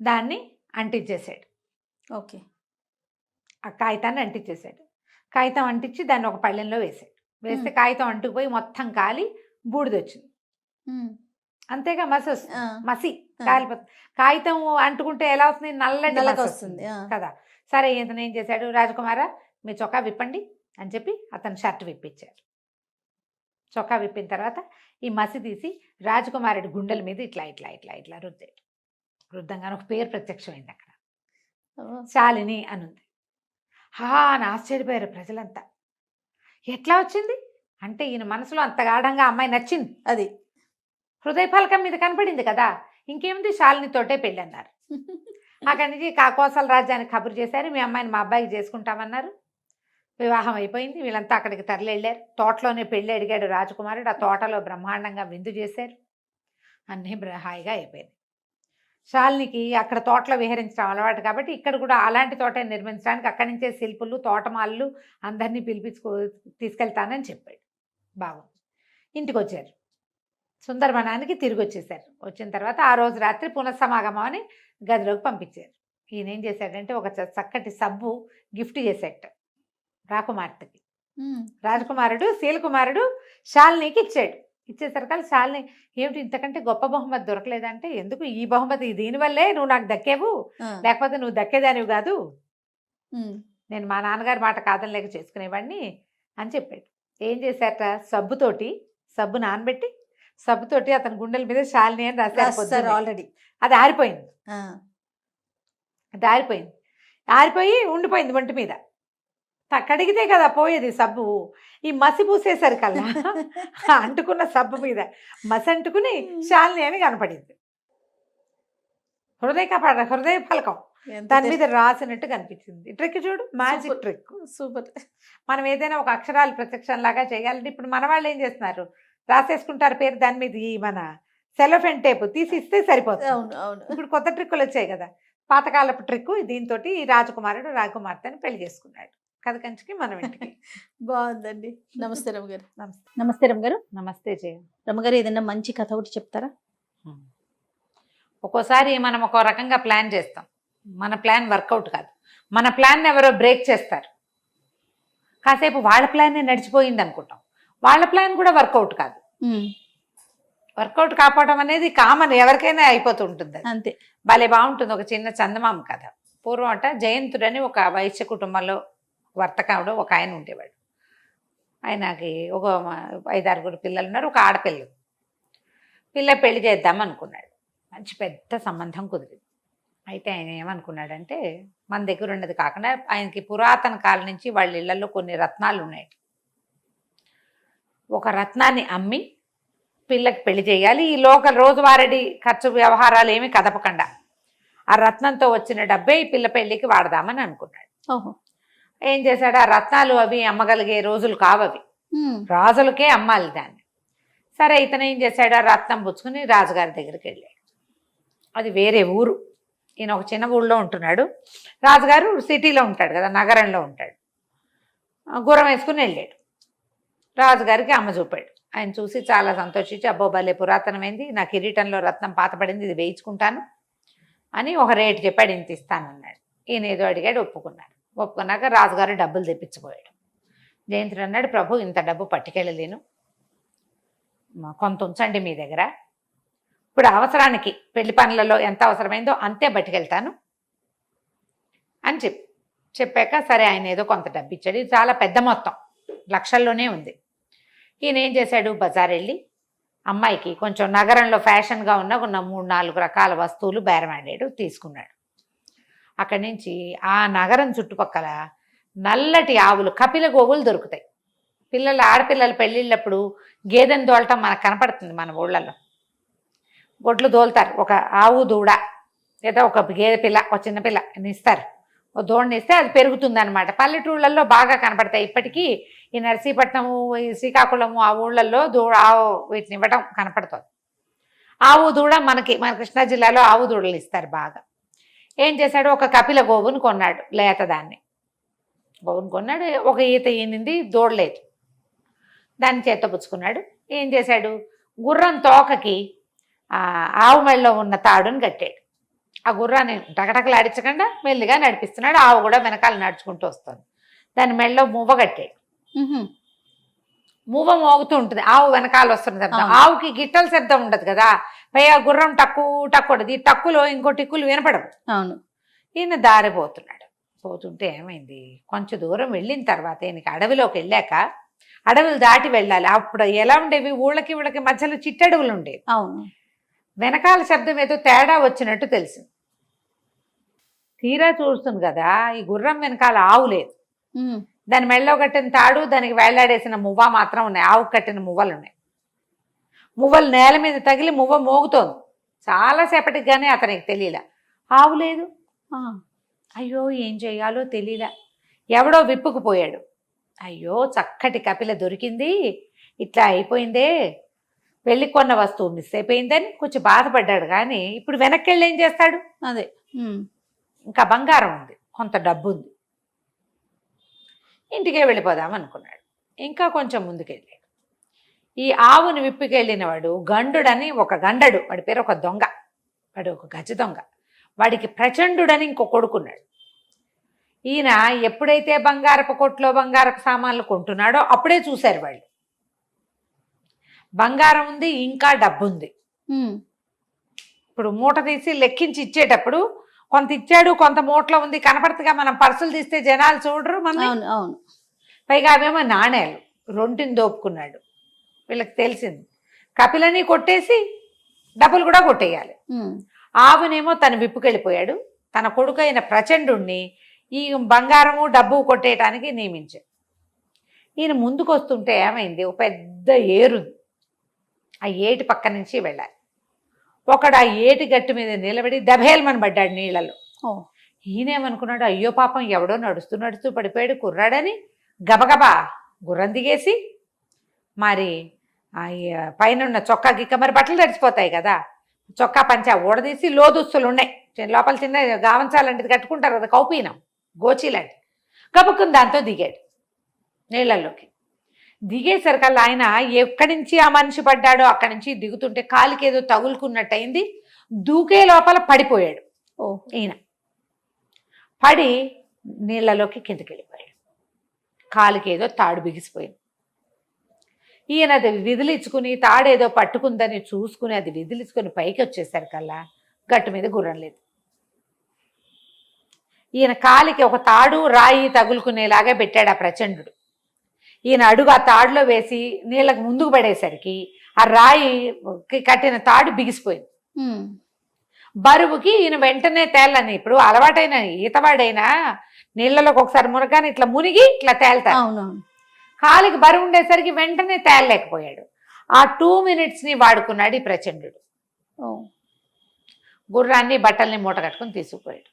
దాన్ని అంటించేశాడు.
ఓకే.
ఆ కాగితాన్ని అంటించేశాడు. కాగితం అంటించి దాన్ని ఒక పళ్ళెంలో వేసాడు. వేస్తే కాగితం అంటుకుపోయి మొత్తం కాలి బూడిదొచ్చింది.
ఉమ్.
అంతేగా మసి వస్తుంది,
ఆ.
మసి కాలిపోతుంది. కాగితం అంటుకుంటే ఎలా వస్తుంది, నల్లటి
నల్లగా
మసి
వస్తుంది. ఆ.
కదా. సరే ఇతను ఏం చేశాడు, రాజకుమారా మీ చొక్కా విప్పండి అని చెప్పి అతను షర్ట్ విప్పించారు. చొక్కా విప్పిన తర్వాత ఈ మసి తీసి రాజకుమారుడి గుండెల మీద ఇట్లా ఇట్లా ఇట్లా ఇట్లా రుద్దాడు. రుద్దంగానే ఒక పేరు ప్రత్యక్షమైంది అక్కడ,
ఓ.
శాలిని అనుంది. అని ఆశ్చర్యపోయారు ప్రజలంతా. ఎట్లా వచ్చింది అంటే ఈయన మనసులో అంత గాఢంగా అమ్మాయి నచ్చింది,
అది
హృదయ ఫలకం మీద కనపడింది కదా, ఇంకేముంది శాలినితోటే పెళ్ళి అన్నారు. అక్కడి నుంచి కాకోసల రాజ్యానికి కబురు చేశారు, మీ అమ్మాయిని మా అబ్బాయికి చేసుకుంటామన్నారు. వివాహం అయిపోయింది, వీళ్ళంతా అక్కడికి తరలి వెళ్ళారు. తోటలోనే పెళ్ళి అడిగాడు రాజకుమారుడు, ఆ తోటలో బ్రహ్మాండంగా విందు చేశారు, అన్నీ హాయిగా అయిపోయింది. శాలినికి అక్కడ తోటలో విహరించడం అలవాటు కాబట్టి ఇక్కడ కూడా అలాంటి తోట నిర్మించడానికి అక్కడి నుంచే శిల్పులు తోటమాళ్ళు అందరినీ తీసుకెళ్తానని చెప్పాడు. బాగుంది. ఇంటికి వచ్చారు, సుందరవనానికి తిరిగి వచ్చేసారు. వచ్చిన తర్వాత ఆ రోజు రాత్రి పునఃసమాగమం అని గదిలోకి పంపించారు. ఈయన ఏం చేశాడంటే ఒక చక్కటి సబ్బు గిఫ్ట్ చేశాట రాకుమార్తెకి. రాజకుమారుడు శీలకుమారుడు శాలినికి ఇచ్చాడు. ఇచ్చేసరికి శాలిని ఏమిటి ఇంతకంటే గొప్ప బహుమతి దొరకలేదంటే, ఎందుకు ఈ బహుమతి దీనివల్లే నువ్వు నాకు దక్కేవు, లేకపోతే నువ్వు దక్కేదానివి కాదు, నేను మా నాన్నగారి మాట కాదనిలేక చేసుకునేవాడిని అని చెప్పాడు. ఏం చేశారట, సబ్బు నానబెట్టి సబ్బుతోటి అతని గుండెల మీద శాలిని అని రాశారు.
ఆల్రెడీ
అది ఆరిపోయింది. అది ఆరిపోయి ఉండిపోయింది ఒంటి మీద. కడిగితే కదా పోయేది సబ్బు. ఈ మసి పూసేసరికల్లా అంటుకున్న సబ్బు మీద మసి అంటుకుని శాలిని అని కనపడింది. హృదయ ఫలకం దాని మీద రాసినట్టు కనిపించింది. ట్రిక్ చూడు, మ్యాజిక్ ట్రిక్,
సూపర్.
మనం ఏదైనా ఒక అక్షరాలు ప్రత్యక్షం లాగా చేయాలంటే ఇప్పుడు మన వాళ్ళు ఏం చేస్తున్నారు, రాసేసుకుంటారు పేరు దాని మీద, ఈ మన సెలోఫెన్ టేప్ తీసి ఇస్తే సరిపోతుంది.
అవును అవును.
ఇప్పుడు కొత్త ట్రిక్కులు వచ్చాయి కదా, పాతకాలపు ట్రిక్. దీంతో ఈ రాజకుమారుడు రాకుమార్తెని పెళ్లి చేసుకున్నాడు. కథ కంచికి మనం ఇంటికి.
బాగుందండి. నమస్తే రమ్మగారు.
నమస్తే.
నమస్తే రమ్మగారు.
నమస్తే జయ.
రమ్మగారు ఏదైనా మంచి కథ ఒకటి చెప్తారా?
ఒక్కోసారి మనం ఒక రకంగా ప్లాన్ చేస్తాం, మన ప్లాన్ వర్కౌట్ కాదు, మన ప్లాన్ ఎవరో బ్రేక్ చేస్తారు. కాసేపు వాళ్ళ ప్లానే నడిచిపోయింది అనుకుంటాం, వాళ్ళ ప్లాన్ కూడా వర్కౌట్ కాదు. వర్కౌట్ కాకపోవడం అనేది కామన్, ఎవరికైనా అయిపోతూ ఉంటుంది.
అంతే.
భలే బాగుంటుంది. ఒక చిన్న చందమామ కథ. పూర్వం అట జయంతుడని ఒక వైశ్య కుటుంబంలో వర్తకాడు ఒక ఆయన ఉండేవాడు. ఆయనకి ఒక 5-6 పిల్లలు ఉన్నారు, ఒక ఆడపిల్ల. పెళ్లి చేద్దాం అనుకున్నాడు. మంచి పెద్ద సంబంధం కుదిరింది. అయితే ఆయన ఏమనుకున్నాడంటే, మన దగ్గర ఉన్నది కాకుండా ఆయనకి పురాతన కాలం నుంచి వాళ్ళ ఇళ్లలో కొన్ని రత్నాలు ఉన్నాయి, ఒక రత్నాన్ని అమ్మి పిల్లకి పెళ్లి చేయాలి, ఈ రోజువారీ ఖర్చు వ్యవహారాలు ఏమి కదపకుండా ఆ రత్నంతో వచ్చిన డబ్బే ఈ పిల్ల పెళ్లికి వాడదామని అనుకున్నాడు.
ఓహో.
ఏం చేశాడు, ఆ రత్నాలు అవి అమ్మగలిగే రోజులు కావవి, రాజులకే అమ్మాలి దాన్ని. సరే ఇతను ఏం చేశాడు, ఆ రత్నం పుచ్చుకుని రాజుగారి దగ్గరికి వెళ్ళాడు. అది వేరే ఊరు, ఈయన ఒక చిన్న ఊళ్ళో ఉంటున్నాడు, రాజుగారు సిటీలో ఉంటాడు కదా, నగరంలో ఉంటాడు. గుర్రం వేసుకుని వెళ్ళాడు. రాజుగారికి అమ్మ చూపాడు. ఆయన చూసి చాలా సంతోషించి, అబ్బో భలే పురాతనమైంది, నా కిరీటంలో రత్నం పాతపడింది, ఇది వేయించుకుంటాను అని ఒక రేటు చెప్పాడు, ఇంత ఇస్తానన్నాడు. ఈయన ఏదో అడిగాడు, ఒప్పుకున్నాక రాజుగారు డబ్బులు తెప్పించిపోయాడు. జయంతుడు అన్నాడు, ప్రభు ఇంత డబ్బు పట్టుకెళ్ళలేను, కొంత ఉంచండి మీ దగ్గర, ఇప్పుడు అవసరానికి పెళ్లి పనులలో ఎంత అవసరమైందో అంతే పట్టుకెళ్తాను అని చెప్పాక సరే ఆయన ఏదో కొంత డబ్బు ఇచ్చాడు. ఇది చాలా పెద్ద మొత్తం, లక్షల్లోనే ఉంది. ఈయన ఏం చేశాడు, బజార్ వెళ్ళి అమ్మాయికి కొంచెం నగరంలో ఫ్యాషన్గా ఉన్న 3-4 రకాల వస్తువులు బేరమాడాడు, తీసుకున్నాడు. అక్కడి నుంచి ఆ నగరం చుట్టుపక్కల నల్లటి ఆవులు, కపిల గోవులు దొరుకుతాయి. ఆడపిల్లలు పెళ్ళిళ్ళప్పుడు గేదెను దోలటం మనకు కనపడుతుంది మన ఊళ్ళల్లో. గొడ్లు దోలుతారు, ఒక ఆవు దూడ లేదా ఒక గేదె పిల్ల, ఒక చిన్నపిల్ల ఇస్తారు, ఒక దూడని ఇస్తే అది పెరుగుతుంది అనమాట. పల్లెటూళ్ళల్లో బాగా కనపడతాయి. ఇప్పటికీ ఈ నర్సీపట్నము, ఈ శ్రీకాకుళము ఆ ఊళ్ళల్లో ఆవు వీటిని ఇవ్వడం కనపడుతుంది. ఆవు దూడ మన కృష్ణా జిల్లాలో ఆవు దూడలు ఇస్తారు బాగా. ఏం చేశాడు, ఒక కపిల గోవును కొన్నాడు, లేత దాన్ని గోవును కొన్నాడు. ఒక ఈత ఈనింది, దూడలేదు, దాన్ని చేత్తో పుచ్చుకున్నాడు. ఏం చేశాడు, గుర్రం తోకకి ఆవు మెడలో ఉన్న తాడుని కట్టాడు. ఆ గుర్రాన్ని టకటకలాడించకుండా మెల్లిగా నడిపిస్తున్నాడు. ఆవు కూడా వెనకాల నడుచుకుంటూ వస్తుంది. దాని మెడలో మువ్వ కట్టాడు. మువ్వ మోగుతూ ఉంటుంది, ఆవు వెనకాల వస్తున్న శబ్దం. ఆవుకి గిట్టల శబ్దం ఉండదు కదా, పైగా గుర్రం టక్కు టక్కుడది, టక్కులో ఇంకో టిక్కులు వినపడవు.
అవును.
ఈయన దారి పోతున్నాడు. పోతుంటే ఏమైంది, కొంచెం దూరం వెళ్ళిన తర్వాత ఈయనకి అడవిలోకి వెళ్ళాక, అడవులు దాటి వెళ్ళాలి. అప్పుడు ఎలా ఉండేవి, ఊళ్ళకి మధ్యలో చిట్టడవులు ఉండేవి.
అవును.
వెనకాల శబ్దం ఏదో తేడా వచ్చినట్టు తెలిసింది. తీరా చూస్తుంది కదా, ఈ గుర్రం వెనకాల ఆవు లేదు. దాని మెళ్ళలో కట్టిన తాడు, దానికి వేలాడేసిన మువ్వ మాత్రం ఉన్నాయి. ఆవు కట్టిన మువ్వలు ఉన్నాయి. మువ్వలు నేల మీద తగిలి మువ్వ మోగుతోంది. చాలాసేపటికి కానీ అతనికి తెలియలే, ఆవు లేదు. అయ్యో ఏం చెయ్యాలో తెలియలే. ఎవడో విప్పుకుపోయాడు. అయ్యో చక్కటి కపిల దొరికింది, ఇట్లా అయిపోయిందే, వెళ్ళి కొన్న వస్తువు మిస్ అయిపోయిందని కొంచెం బాధపడ్డాడు. కానీ ఇప్పుడు వెనక్కి వెళ్ళి ఏం చేస్తాడు,
అదే
ఇంకా బంగారం ఉంది, కొంత డబ్బు ఉంది, ఇంటికే వెళ్ళిపోదాం అనుకున్నాడు. ఇంకా కొంచెం ముందుకెళ్ళాడు. ఈ ఆవుని విప్పికెళ్ళిన వాడు గండుడని, ఒక గండడు, వాడి పేరు ఒక దొంగ, వాడు ఒక గజ దొంగ. వాడికి ప్రచండుడని ఇంకో కొడుకున్నాడు. ఈయన ఎప్పుడైతే బంగారపు కొట్లో బంగారపు సామాన్లు కొంటున్నాడో అప్పుడే చూశారు వాళ్ళు, బంగారం ఉంది, ఇంకా డబ్బు ఉంది. ఇప్పుడు మూట తీసి లెక్కించి ఇచ్చేటప్పుడు కొంత ఇచ్చాడు, కొంత మూటలో ఉంది కనపడతగా. మనం పర్సులు తీస్తే జనాలు చూడరు మనం.
అవును.
పైగా అవేమో నాణేలు, రొంటిని దోపుకున్నాడు. వీళ్ళకి తెలిసింది, కపిలని కొట్టేసి డబ్బులు కూడా కొట్టేయాలి. ఆవునేమో తను విప్పుకెళ్ళిపోయాడు. తన కొడుకు అయిన ప్రచండుణ్ణి ఈ బంగారము డబ్బు కొట్టేయటానికి నియమించాడు. ఈయన ముందుకు వస్తుంటే ఏమైంది, ఒక పెద్ద ఏరుంది. ఆ ఏటి పక్క నుంచి వెళ్ళాలి. ఒకడు ఆ ఏటి గట్టు మీద నిలబడి దభేల్మని పడ్డాడు నీళ్ళలో. ఈయనేమనుకున్నాడు, అయ్యో పాపం ఎవడో నడుస్తూ పడిపోయాడు కుర్రాడని గబగబా గుర్రం దిగేసి, మరి పైన చొక్కా గిక్క, మరి బట్టలు తడిచిపోతాయి కదా, చొక్కా పంచా ఊడదీసి లోదుస్తులు ఉన్నాయి లోపల, చిన్న గావంచాలంటిది కట్టుకుంటారు కదా, కౌపీనం గోచీలాంటి, గబుక్కుని దాంతో దిగాడు నీళ్ళల్లోకి. దిగేసరికల్లా ఆయన ఎక్కడి నుంచి ఆ మనిషి పడ్డాడో అక్కడి నుంచి దిగుతుంటే కాలికి ఏదో తగులుకున్నట్టు అయింది. దూకే లోపల పడిపోయాడు. ఈయన పడి నీళ్ళలోకి కిందకి వెళ్ళిపోయాడు. కాలికి ఏదో తాడు బిగిసిపోయింది. ఈయన అది విదిలించుకుని, తాడేదో పట్టుకుందని చూసుకుని అది విదిలించుకుని పైకి వచ్చేసరికల్లా గట్టు మీద గుర్రం లేదు. ఈయన కాలికి ఒక తాడు రాయి తగులుకునేలాగా పెట్టాడు ఆ ప్రచండు. ఈయన అడుగు ఆ తాడులో వేసి నీళ్ళకు ముందుకు పడేసరికి ఆ రాయి కట్టిన తాడు బిగిసిపోయింది. బరువుకి ఈయన వెంటనే తేలని, ఇప్పుడు అలవాటైన ఈతవాడైనా నీళ్ళలోకి ఒకసారి మునగానే ఇట్లా మునిగి ఇట్లా తేల్తాడు. కాలికి బరువు ఉండేసరికి వెంటనే తేలలేకపోయాడు. ఆ 2 minutesని వాడుకున్నాడు ఈ ప్రచండు. గుర్రాన్ని బట్టల్ని మూట కట్టుకుని తీసుకుపోయాడు.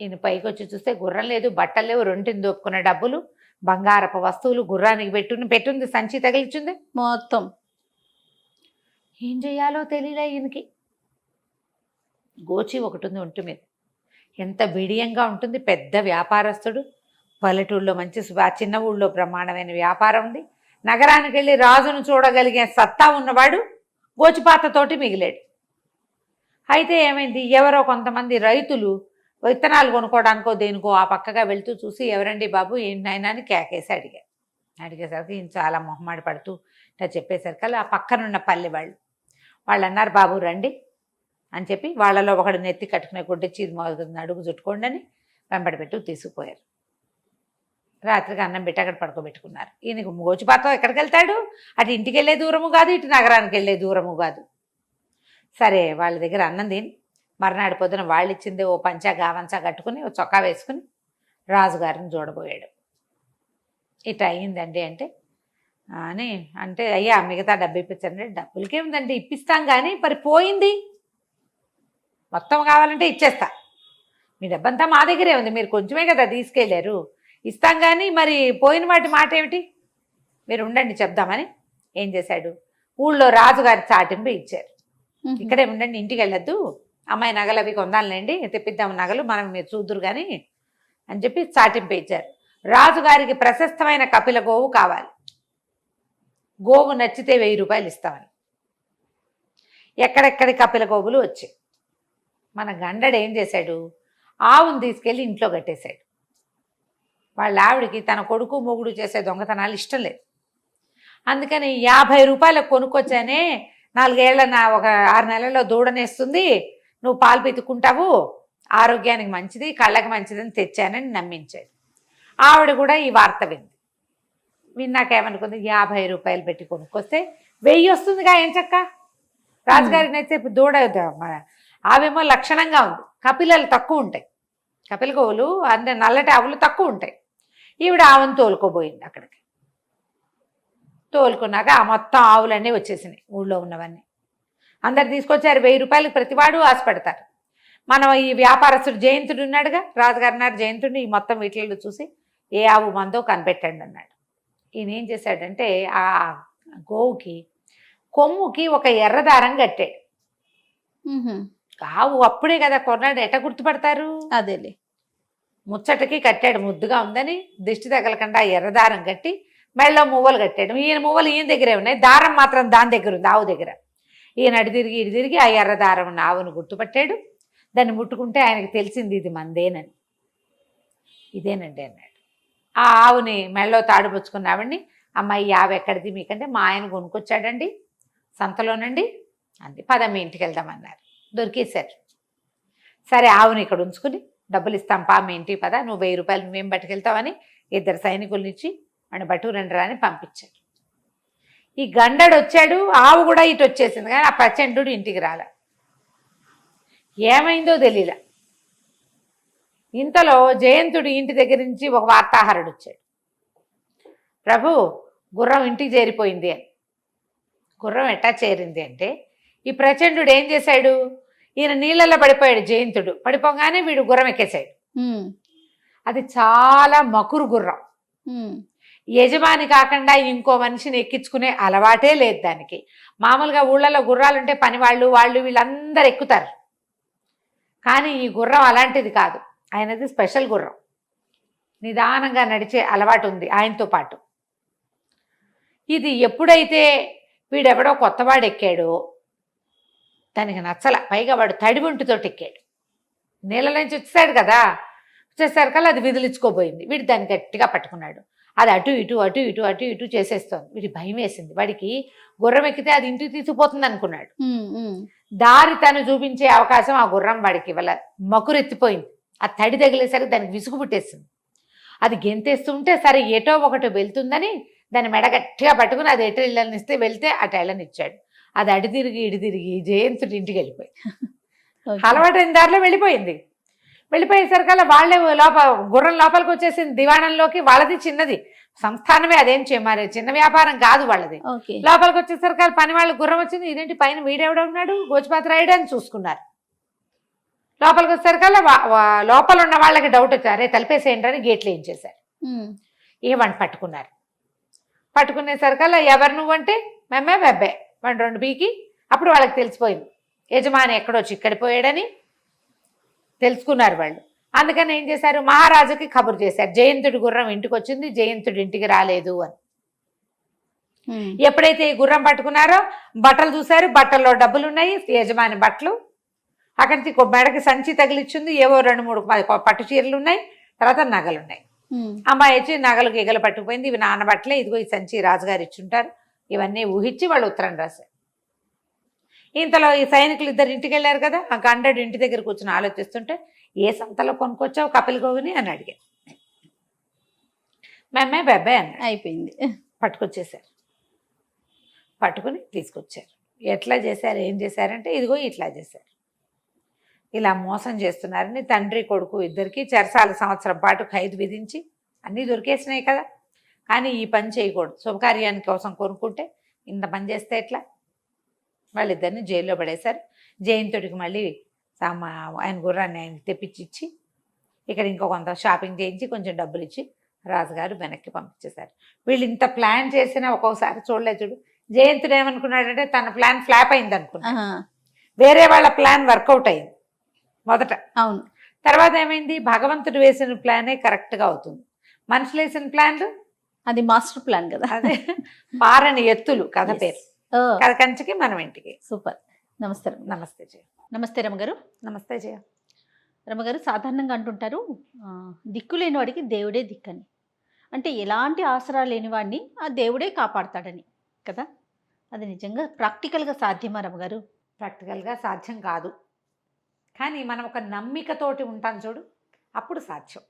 ఈయన పైకి వచ్చి చూస్తే గుర్రం లేదు, బట్టలు లేవు, రొంటిని దోపుకున్న డబ్బులు, బంగారపు వస్తువులు గుర్రానికి పెట్టుంది, సంచి తగిలిచ్చింది
మొత్తం.
ఏం చెయ్యాలో తెలియలే ఈయనకి. గోచి ఒకటి ఉంది ఒంటి మీద, ఎంత బిడియంగా ఉంటుంది. పెద్ద వ్యాపారస్తుడు, పల్లెటూళ్ళలో మంచి చిన్న ఊళ్ళో బ్రహ్మాండమైన వ్యాపారం ఉంది. నగరానికి వెళ్ళి రాజును చూడగలిగే సత్తా ఉన్నవాడు గోచిపాతతోటి మిగిలాడు. అయితే ఏమైంది, ఎవరో కొంతమంది రైతులు విత్తనాలు కొనుక్కోవడానికో దేనికో ఆ పక్కగా వెళ్తూ చూసి, ఎవరండి బాబు ఏంటైనా అని కేకేసి అడిగేసరికి ఈయన చాలా మొహమాట పడుతూ ఇట్లా చెప్పేసరికి ఆ పక్కనున్న పల్లె వాళ్ళు అన్నారు, బాబు రండి అని చెప్పి వాళ్ళలో ఒకడు నెత్తి కట్టుకునే గుడ్డ చీది మొదలుతుంది, అడుగు చుట్టుకోండి అని వెంబడి పెట్టు తీసుకుపోయారు. రాత్రికి అన్నం పెట్టి అక్కడ పడుకోబెట్టుకున్నారు. ఈయనకు గోచిపాతం ఎక్కడికి వెళ్తాడు? అటు ఇంటికి వెళ్ళే దూరము కాదు, ఇటు నగరానికి వెళ్ళే దూరము కాదు. సరే వాళ్ళ దగ్గర అన్నం తిని మర్నాడు పొద్దున వాళ్ళు ఇచ్చింది ఓ పంచా గావంచా కట్టుకుని ఓ చొక్కా వేసుకుని రాజుగారిని చూడబోయాడు. ఇట్లా అయ్యిందండి అని అంటే అయ్యా మిగతా డబ్బు ఇప్పించండి. డబ్బులకేముందండి ఇప్పిస్తాం కానీ మరి పోయింది మొత్తం కావాలంటే ఇచ్చేస్తా, మీ డబ్బంతా మా దగ్గరే ఉంది, మీరు కొంచెమే కదా తీసుకెళ్ళారు, ఇస్తాం కానీ మరి పోయిన వాటి మాట ఏమిటి, మీరు ఉండండి చెప్దామని ఏం చేశాడు, ఊళ్ళో రాజుగారి చాటింపు ఇచ్చారు. ఇక్కడే ఉండండి, ఇంటికి వెళ్ళొద్దు, అమ్మాయి నగలు అవి కొందాలండి, తెప్పిద్దాం నగలు, మనం మీరు చూద్దురు కానీ అని చెప్పి చాటింపు ఇచ్చారు. రాజుగారికి ప్రశస్తమైన కపిల గోవు కావాలి, గోవు నచ్చితే 1000 రూపాయలు ఇస్తామని. ఎక్కడెక్కడి కపిల గోవులు వచ్చాయి. మన గండడు ఏం చేశాడు, ఆవును తీసుకెళ్ళి ఇంట్లో కట్టేశాడు. వాళ్ళ ఆవిడికి తన కొడుకు మొగుడు చేసే దొంగతనాలు ఇష్టం లేదు. అందుకని 50 రూపాయలకు కొనుక్కొచ్చానే, 4 ఏళ్ల ఒక 6 నెలల్లో దూడనేస్తుంది, నువ్వు పాలు పితుక్కుంటావు, ఆరోగ్యానికి మంచిది, కళ్ళకి మంచిదని తెచ్చానని నమ్మించాడు. ఆవిడ కూడా ఈ వార్త విన్నాకేమనుకుంది, 50 రూపాయలు పెట్టి కొనుక్కొస్తే 1000 వస్తుందిగా ఏం చక్క, రాజుగారికి నచ్చే దూడ ఆవేమో లక్షణంగా ఉంది, కపిలలు తక్కువ ఉంటాయి, కపిల గోవులు అంటే నల్లటి ఆవులు తక్కువ ఉంటాయి. ఈవిడ ఆవును తోలుకోబోయింది. అక్కడికి తోలుకున్నాక ఆ మొత్తం ఆవులన్నీ వచ్చేసినాయి, ఊళ్ళో ఉన్నవన్నీ అందరు తీసుకొచ్చారు. 1000 రూపాయలకు ప్రతివాడు ఆశపడతారు. మనం ఈ వ్యాపారస్తుడు జయంతుడు ఉన్నాడుగా, రాజుగారు అన్నారు జయంతుడిని ఈ మొత్తం వీటిల్లో చూసి ఏ ఆవు మందో కనిపెట్టండి అన్నాడు. ఈయన ఏం చేశాడంటే ఆ గోవుకి కొమ్ముకి ఒక ఎర్రదారం కట్టాడు. ఆవు అప్పుడే కదా కొన్నాడు, ఎట్ట గుర్తుపడతారు,
అదేలే
ముచ్చటకి కట్టాడు, ముద్దుగా ఉందని దిష్టి తగలకుండా ఎర్రదారం కట్టి మెళ్ళలో మువ్వలు కట్టాడు. ఈయన మువ్వలు ఈయన దగ్గరే ఉన్నాయి, దారం మాత్రం దాని దగ్గర ఉంది, ఆవు దగ్గర. ఈయన అడి తిరిగి ఆ ఎర్రదారం ఉన్న ఆవును గుర్తుపట్టాడు. దాన్ని ముట్టుకుంటే ఆయనకి తెలిసింది ఇది మందేనని. ఇదేనండి అన్నాడు. ఆ ఆవుని మెళ్ళలో తాడుపుచ్చుకున్న ఆవిడ్ని, అమ్మాయి ఆవు ఎక్కడిది మీకంటే, మా ఆయన కొనుక్కొచ్చాడండి సంతలోనండి అంది. పద మీ ఇంటికి వెళ్దామన్నారు. దొరికేశారు. సరే ఆవుని ఇక్కడ ఉంచుకుని డబ్బులు ఇస్తాంపా మీ ఇంటికి పద, నువ్వు 1000 రూపాయలు నువ్వేం పట్టుకెళ్తావని 2 సైనికుల్ని ఇచ్చి వాడిని బట్టుకురండి అని పంపించాడు. ఈ గండడు వచ్చాడు, ఆవు కూడా ఇటు వచ్చేసింది, కానీ ఆ ప్రచండు ఇంటికి రాలే. ఏమైందో తెలియలే. ఇంతలో జయంతుడు ఇంటి దగ్గర నుంచి ఒక వార్తాహరుడు వచ్చాడు. ప్రభు, గుర్రం ఇంటికి చేరిపోయింది అని. గుర్రం ఎట్టా చేరింది అంటే, ఈ ప్రచండు ఏం చేశాడు, ఈయన నీళ్ళల్లో పడిపోయాడు. జయంతుడు పడిపోగానే వీడు గుర్రం ఎక్కేశాడు. అది చాలా మకురు గుర్రం, యజమాని కాకుండా ఇంకో మనిషిని ఎక్కించుకునే అలవాటే లేదు దానికి. మామూలుగా ఊళ్ళలో గుర్రాలుంటే పనివాళ్ళు వీళ్ళందరూ ఎక్కుతారు, కానీ ఈ గుర్రం అలాంటిది కాదు. ఆయనది స్పెషల్ గుర్రం, నిదానంగా నడిచే అలవాటు ఉంది ఆయనతో పాటు. ఇది ఎప్పుడైతే వీడెవడో కొత్తవాడు ఎక్కాడో దానికి నచ్చల. పైగా వాడు తడిగుంటితో ఎక్కాడు, నీళ్ళ నుంచి వచ్చేసాడు కదా, వచ్చేసరికల్లా అది విదిలించుకోబోయింది. వీడు దాన్ని గట్టిగా పట్టుకున్నాడు. అది అటు ఇటు చేసేస్తోంది. వీడి భయం వేసింది. వాడికి గుర్రం ఎక్కితే అది ఇంటికి తీసుకుపోతుంది అనుకున్నాడు. దారి తను చూపించే అవకాశం ఆ గుర్రం వాడికి ఇవ్వాల. మకురెత్తిపోయింది. ఆ తడి తగిలేసరికి దానికి విసుగు పుట్టేసింది. అది గెంతేస్తుంటే సరే ఎటో ఒకటి వెళ్తుందని దాన్ని మెడ గట్టిగా పట్టుకుని అది ఎటు ఇళ్ళనిస్తే వెళ్తే అటు ఇళ్ళనిచ్చాడు. అది అడి తిరిగి ఇడి తిరిగి జయంతుడి ఇంటికి వెళ్ళిపోయింది. అలవాటైన దారిలో వెళ్ళిపోయింది. వెళ్ళిపోయేసరికల్లా వాళ్ళే గుర్రం లోపలికి వచ్చేసింది దివాణంలోకి. వాళ్ళది చిన్నది సంస్థానమే, అదేం మరి చిన్న వ్యాపారం కాదు వాళ్ళది. లోపలికి వచ్చేసరికల్లా పని వాళ్ళ గుర్రం వచ్చింది. ఇదేంటి పైన వీడెవడ ఉన్నాడు, గోచిపాత రాయుడు అని చూసుకున్నారు. లోపలికి వచ్చేసరికల్లా లోపల ఉన్న వాళ్ళకి డౌట్ వచ్చారు, అరే తలిపేసేయండి అని గేట్లు ఏం చేశారు. వాడిని పట్టుకున్నారు. పట్టుకునేసరికల్లా ఎవరు నువ్వంటే మేమే బెబ్బే వాడు 2 పీకి. అప్పుడు వాళ్ళకి తెలిసిపోయింది యజమాని ఎక్కడో చిక్కడిపోయాడని తెలుసుకున్నారు వాళ్ళు. అందుకని ఏం చేశారు, మహారాజుకి కబురు చేశారు, జయంతుడి గుర్రం ఇంటికి వచ్చింది, జయంతుడి ఇంటికి రాలేదు అని. ఎప్పుడైతే ఈ గుర్రం పట్టుకున్నారో బట్టలు చూశారు, బట్టల్లో డబ్బులు ఉన్నాయి, యజమాని బట్టలు. అక్కడి నుంచి మెడకి సంచి తగిలిచ్చింది, ఏవో 2-3 పట్టు చీరలు ఉన్నాయి, తర్వాత నగలు ఉన్నాయి. అమ్మాయి వచ్చి నగలు గిగలు పట్టుకుపోయింది, ఇవి నాన్న బట్టలే, ఇదిగో ఈ సంచి రాజుగారు ఇచ్చుంటారు. ఇవన్నీ ఊహించి వాళ్ళు ఉత్తరం రాశారు. ఇంతలో ఈ సైనికులు 2 ఇంటికి వెళ్ళారు కదా, ఆ గండడు ఇంటి దగ్గర కూర్చొని ఆలోచిస్తుంటే, ఏ సంతలో కొనుక్కొచ్చావు కపిల గోవుని అని అడిగారు. మేమే బాబాయ్ అన్నారు.
అయిపోయింది.
పట్టుకొచ్చేసారు. పట్టుకుని తీసుకొచ్చారు. ఎట్లా చేశారు, ఏం చేశారంటే ఇదిగో ఇట్లా చేశారు, ఇలా మోసం చేస్తున్నారని తండ్రి కొడుకు ఇద్దరికి చెరసాల సంవత్సరం పాటు ఖైదు విధించి అన్నీ దొరికేసినాయి కదా, కానీ ఈ పని చేయకూడదు, శుభకార్యానికి కోసం కొనుక్కుంటే ఇంత పని చేస్తే ఎట్లా, వాళ్ళిద్దరిని జైల్లో పడేశారు. జయంతుడికి మళ్ళీ ఆయన గుర్రాన్ని ఆయనకి తెప్పించి ఇక్కడ ఇంకో కొంత షాపింగ్ చేయించి కొంచెం డబ్బులు ఇచ్చి రాజుగారు వెనక్కి పంపించేశారు. వీళ్ళు ఇంత ప్లాన్ చేసినా ఒక్కొక్కసారి చూడలేదు చూడు, జయంతుడు ఏమనుకున్నాడంటే తన ప్లాన్ ఫ్లాప్ అయింది అనుకున్నాడు, వేరే వాళ్ళ ప్లాన్ వర్కౌట్ అయింది మొదట.
అవును.
తర్వాత ఏమైంది, భగవంతుడు వేసిన ప్లానే కరెక్ట్గా అవుతుంది, మనుషులు వేసిన ప్లాన్లు
అది మాస్టర్ ప్లాన్ కదా.
అదే పారని ఎత్తులు కథ పేరు. కథ కంచికి మనం ఇంటికి.
సూపర్. నమస్తే.
నమస్తే జయ.
నమస్తే రమగారు.
నమస్తే జయ.
రమగారు, సాధారణంగా అంటుంటారు దిక్కు లేని వాడికి దేవుడే దిక్కని, అంటే ఎలాంటి ఆసరా లేని వాడిని ఆ దేవుడే కాపాడతాడని కదా. అది నిజంగా ప్రాక్టికల్గా సాధ్యమా రమగారు?
ప్రాక్టికల్గా సాధ్యం కాదు, కానీ మనం ఒక నమ్మికతోటి ఉంటాం చూడు, అప్పుడు సాధ్యం.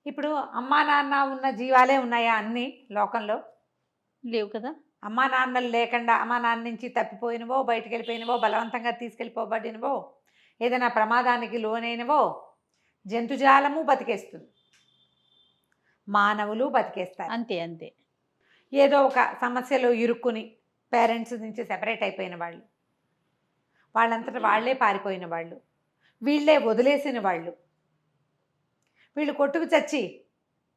ఇప్పుడు అమ్మా నాన్న ఉన్న జీవాలే ఉన్నాయా అన్నీ లోకంలో?
లేవు కదా.
అమ్మా నాన్నలు లేకుండా అమ్మా నాన్న నుంచి తప్పిపోయినవో, బయటికి వెళ్ళిపోయినవో, బలవంతంగా తీసుకెళ్ళిపోబడినవో, ఏదైనా ప్రమాదానికి లోనైనవో జంతుజాలము బతికేస్తుంది, మానవులు బతికేస్తారు.
అంతే అంతే.
ఏదో ఒక సమస్యలో ఇరుక్కుని పేరెంట్స్ నుంచి సెపరేట్ అయిపోయిన వాళ్ళు, వాళ్ళంతటా వాళ్లే పారిపోయిన వాళ్ళు, వీళ్ళే వదిలేసిన వాళ్ళు, వీళ్ళు కొట్టుకు చచ్చి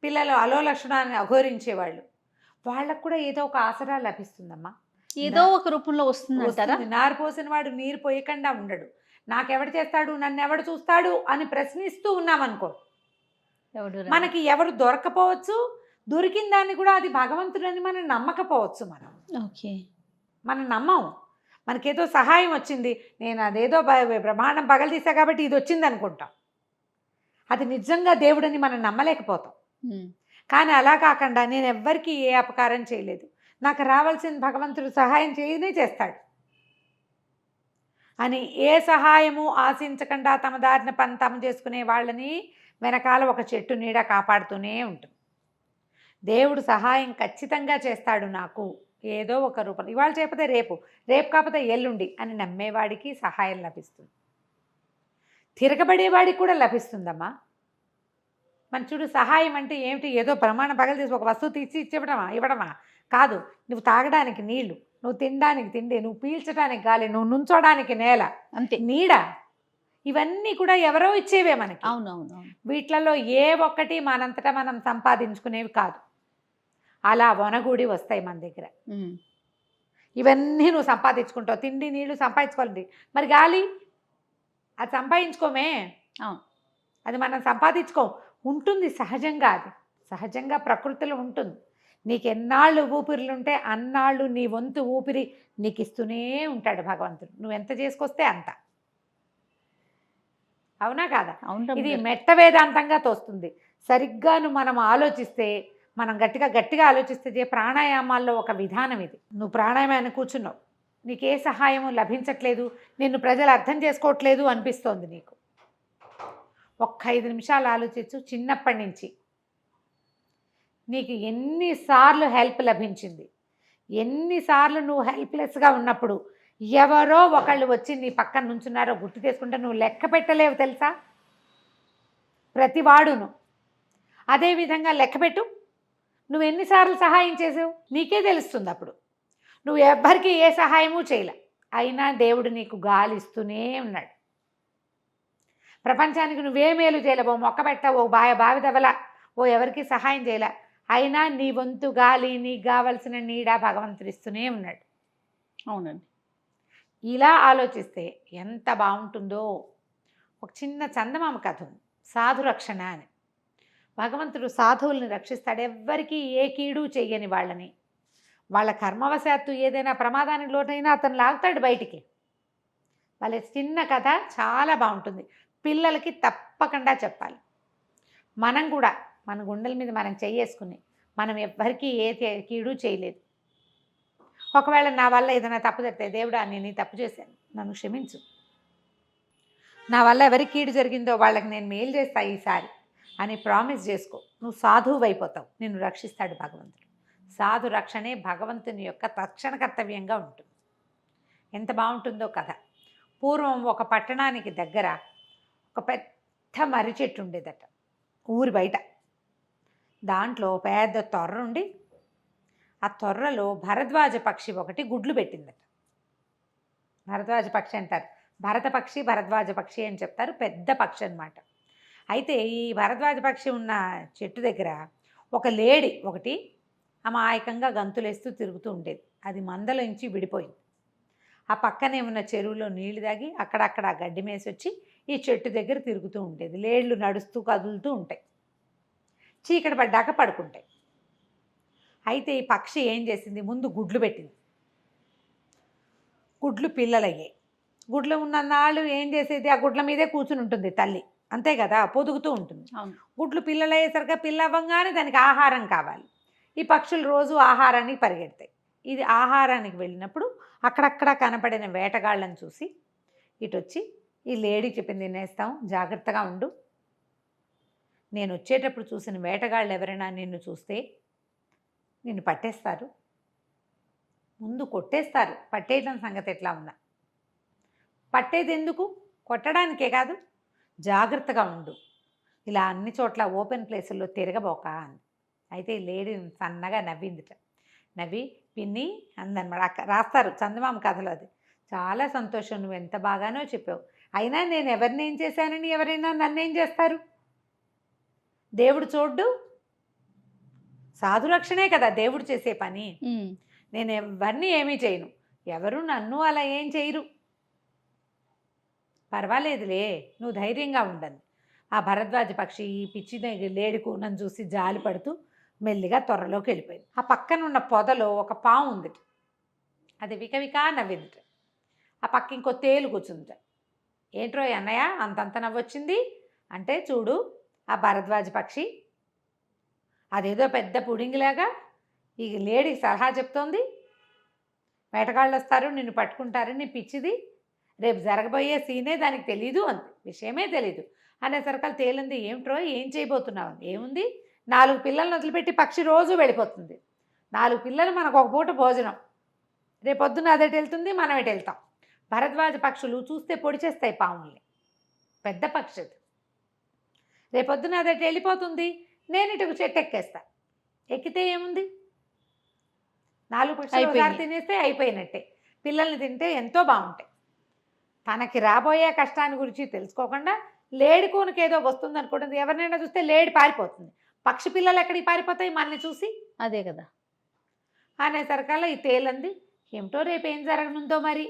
పిల్లలు అలోలక్షణాన్ని అఘోరించేవాళ్ళు, వాళ్ళకు కూడా ఏదో ఒక ఆసరా లభిస్తుందమ్మా,
ఏదో ఒక రూపంలో వస్తుందంటారా?
నారు పోసిన వాడు నీరు పోయకుండా ఉండడు, నాకెవడు చేస్తాడు, నన్ను ఎవడు చూస్తాడు అని ప్రశ్నిస్తూ ఉన్నామనుకో, మనకి ఎవరు దొరకపోవచ్చు, దొరికిన దాన్ని కూడా అది భగవంతుడని మనం నమ్మకపోవచ్చు. మనం నమ్మం, మనకేదో సహాయం వచ్చింది, నేను అదేదో బ్రహ్మాండం పగలదీసా కాబట్టి ఇది వచ్చింది అనుకుంటాం, అది నిజంగా దేవుడని మనం నమ్మలేకపోతాం. కానీ అలా కాకుండా నేను ఎవ్వరికీ ఏ అపకారం చేయలేదు, నాకు రావాల్సిన భగవంతుడు సహాయం చేయనే చేస్తాడు అని ఏ సహాయము ఆశించకుండా తమ దారిన పని తాము చేసుకునే వాళ్ళని వెనకాల ఒక చెట్టు నీడ కాపాడుతూనే ఉంటుంది. దేవుడు సహాయం ఖచ్చితంగా చేస్తాడు నాకు ఏదో ఒక రూపంలో, ఇవాళ చేయకపోతే రేపు, రేపు కాకపోతే ఎల్లుండి అని నమ్మేవాడికి సహాయం లభిస్తుంది, తిరగబడేవాడికి కూడా లభిస్తుందమ్మా. మన చూడు, సహాయం అంటే ఏమిటి, ఏదో ప్రమాణం పగలు తీసి ఒక వస్తువు తీసి ఇవ్వడమా కాదు, నువ్వు తాగడానికి నీళ్లు, నువ్వు తినడానికి తిండి, నువ్వు పీల్చడానికి గాలి, నువ్వు నుంచోడానికి నేల, అంతే, నీడ, ఇవన్నీ కూడా ఎవరో ఇచ్చేవే మనకి.
అవునవును.
వీటిలలో ఏ ఒక్కటి మనంతటా మనం సంపాదించుకునేవి కాదు, అలా వనగూడి వస్తాయి మన దగ్గర. ఇవన్నీ నువ్వు సంపాదించుకుంటావు, తిండి నీళ్లు సంపాదించుకోవాలి, మరి గాలి అది సంపాదించుకోమే, అది మనం సంపాదించుకోం, ఉంటుంది సహజంగా, అది సహజంగా ప్రకృతిలో ఉంటుంది. నీకు ఎన్నాళ్ళు ఊపిరిలుంటే అన్నాళ్ళు నీ వంతు ఊపిరి నీకు ఇస్తూనే ఉంటాడు భగవంతుడు, నువ్వు ఎంత చేసుకొస్తే అంత. అవునా కాదా? ఇది మెట్ట వేదాంతంగా తోస్తుంది. సరిగ్గాను మనం ఆలోచిస్తే, మనం గట్టిగా ఆలోచిస్తే, ప్రాణాయామాల్లో ఒక విధానం ఇది. నువ్వు ప్రాణాయామాన్ని కూర్చున్నావు, నీకే సహాయము లభించట్లేదు, నిన్ను ప్రజలు అర్థం చేసుకోవట్లేదు అనిపిస్తోంది నీకు, ఒక్క 5 నిమిషాలు ఆలోచించు. చిన్నప్పటి నుంచి నీకు ఎన్నిసార్లు హెల్ప్ లభించింది, ఎన్నిసార్లు నువ్వు హెల్ప్లెస్గా ఉన్నప్పుడు ఎవరో ఒకళ్ళు వచ్చి నీ పక్కన నుంచున్నారో గుర్తు చేసుకుంటే నువ్వు లెక్క పెట్టలేవు తెలుసా, ప్రతివాడును. అదేవిధంగా లెక్కపెట్టు, నువ్వు ఎన్నిసార్లు సహాయం చేసావు నీకే తెలుస్తుంది. అప్పుడు నువ్వు ఎవ్వరికీ ఏ సహాయము చేయలే, అయినా దేవుడు నీకు గాలి ఇస్తూనే ఉన్నాడు. ప్రపంచానికి నువ్వే మేలు చేయలేవు, మొక్క పెట్టావు, బావి దవల, ఎవరికి సహాయం చేయలే, అయినా నీ వంతు గాలి, నీకు కావలసిన నీడ భగవంతుడు ఇస్తూనే ఉన్నాడు.
అవునండి.
ఇలా ఆలోచిస్తే ఎంత బాగుంటుందో. ఒక చిన్న చందమామ కథ ఉంది, సాధు రక్షణ అని. భగవంతుడు సాధువుల్ని రక్షిస్తాడు, ఎవ్వరికీ ఏ కీడు చెయ్యని వాళ్ళని. వాళ్ళ కర్మవశాత్తు ఏదైనా ప్రమాదానికి లోటైనా అతను లాగుతాడు బయటికి. వాళ్ళ చిన్న కథ చాలా బాగుంటుంది, పిల్లలకి తప్పకుండా చెప్పాలి. మనం కూడా మన గుండెల మీద మనం చెయ్యేసుకుని, మనం ఎవ్వరికీ ఏ కీడు చేయలేదు. ఒకవేళ నా వల్ల ఏదైనా తప్పు జరిగితే, దేవుడా నేను ఈ తప్పు చేశాను, నన్ను క్షమించు, నా వల్ల ఎవరికి కీడు జరిగిందో వాళ్ళకి నేను మేలు చేస్తా ఈసారి అని ప్రామిస్ చేసుకో, నువ్వు సాధువు అయిపోతావు, నిన్ను రక్షిస్తాడు భగవంతుడు. సాధు రక్షణే భగవంతుని యొక్క తక్షణ కర్తవ్యంగా ఉంటుంది. ఎంత బాగుంటుందో కథ. పూర్వం ఒక పట్టణానికి దగ్గర ఒక పెద్ద మర్రి చెట్టు ఉండేదట ఊరి బయట. దాంట్లో పెద్ద తొర్ర ఉండి ఆ తొర్రలో భరద్వాజ పక్షి ఒకటి గుడ్లు పెట్టిందట. భరద్వాజ పక్షి అంటారు, భరత పక్షి భరద్వాజ పక్షి అని చెప్తారు, పెద్ద పక్షి అన్నమాట. అయితే ఈ భరద్వాజ పక్షి ఉన్న చెట్టు దగ్గర ఒక లేడి ఒకటి అమాయకంగా గంతులేస్తూ తిరుగుతూ ఉండేది. అది మందలోంచి విడిపోయింది. ఆ పక్కనే ఉన్న చెరువులో నీళ్లు తాగి అక్కడక్కడ గడ్డి మేసి వచ్చి ఈ చెట్టు దగ్గర తిరుగుతూ ఉండేది. లేళ్ళు నడుస్తూ కదులుతూ ఉంటాయి, చీకటి పడ్డాక పడుకుంటాయి. అయితే ఈ పక్షి ఏం చేసింది, ముందు గుడ్లు పెట్టింది. గుడ్లు పిల్లలయ్యాయి. గుడ్లు ఉన్ననాళ్ళు ఏం చేసేది, ఆ గుడ్ల మీదే కూర్చుని ఉంటుంది తల్లి, అంతే కదా, పొదుగుతూ ఉంటుంది. గుడ్లు పిల్లలు అయ్యేసరికి పిల్ల అవ్వగానే దానికి ఆహారం కావాలి. ఈ పక్షులు రోజు ఆహారానికి పరిగెడతాయి. ఇది ఆహారానికి వెళ్ళినప్పుడు అక్కడక్కడ కనపడిన వేటగాళ్ళని చూసి ఇటు వచ్చి ఈ లేడీ చెప్పింది తినేస్తాం, జాగ్రత్తగా ఉండు, నేను వచ్చేటప్పుడు చూసిన వేటగాళ్ళు ఎవరైనా నిన్ను చూస్తే నిన్ను పట్టేస్తారు, ముందు కొట్టేస్తారు, పట్టేయడం సంగతి ఎట్లా ఉన్నా, పట్టేది ఎందుకు, కొట్టడానికే కాదు, జాగ్రత్తగా ఉండు, ఇలా అన్ని చోట్ల ఓపెన్ ప్లేసుల్లో తిరగబోక అంది. అయితే ఈ లేడీ సన్నగా నవ్విందిట. నవ్వి పిన్ని అందనమాట. రాస్తారు చందమామ కథలో అది. చాలా సంతోషం, నువ్వు ఎంత బాగానో చెప్పావు, అయినా నేను ఎవరిని ఏం చేశానని ఎవరైనా నన్నేం చేస్తారు, దేవుడు చూడ్డు, సాధురక్షణే కదా దేవుడు చేసే పని, నేను ఎవరిని ఏమీ చేయను, ఎవరు నన్ను అలా ఏం చేయరు, పర్వాలేదులే, నువ్వు ధైర్యంగా ఉండను. ఆ భరద్వాజ పక్షి ఈ పిచ్చి లేడి కూనను చూసి జాలి పడుతూ మెల్లిగా త్వరలోకి వెళ్ళిపోయింది. ఆ పక్కన ఉన్న పొదలో ఒక పాము ఉంది, అది వికవికా నవ్విందిట. ఆ పక్క ఇంకో తేలు కూర్చుందిట. ఏంట్రో అన్నయ్య అంతంత నవ్వొచ్చింది అంటే, చూడు ఆ భరద్వాజ పక్షి అదేదో పెద్ద పుడింగిలాగా ఈ లేడీకి సలహా చెప్తోంది, వేటగాళ్ళు వస్తారు నిన్ను పట్టుకుంటారని, నీ పిచ్చిది, రేపు జరగబోయే సీనే దానికి తెలీదు అంది, విషయమే తెలీదు అనేసరికలు తేలింది. ఏమిట్రో ఏం చేయబోతున్నావు, ఏముంది, 4 పిల్లలను వదిలిపెట్టి పక్షి రోజు వెళ్ళిపోతుంది, 4 పిల్లలు మనకు ఒక పూట భోజనం, రేపొద్దున అదెటు వెళ్తుంది, మనం ఎటు వెళ్తాం. భరద్వాజ పక్షులు చూస్తే పొడి చేస్తాయి పాముల్ని, పెద్ద పక్షి అది, రేపొద్దున అదెటు వెళ్ళిపోతుంది, నేను ఇటుకు చెట్టు ఎక్కేస్తా, ఎక్కితే ఏముంది, 4 పక్షులు ఒకసారి తినేస్తే అయిపోయినట్టే. పిల్లల్ని తింటే ఎంతో బాగుంటాయి. తనకి రాబోయే కష్టాన్ని గురించి తెలుసుకోకుండా లేడి కూనకి ఏదో వస్తుంది అనుకుంటుంది, ఎవరినైనా చూస్తే లేడి పారిపోతుంది, పక్షి పిల్లలు ఎక్కడికి పారిపోతాయి మనని చూసి,
అదే కదా
అనేసరికల్లా ఈ తేలంది, ఏమిటో రేపు ఏం జరగనుందో మరి,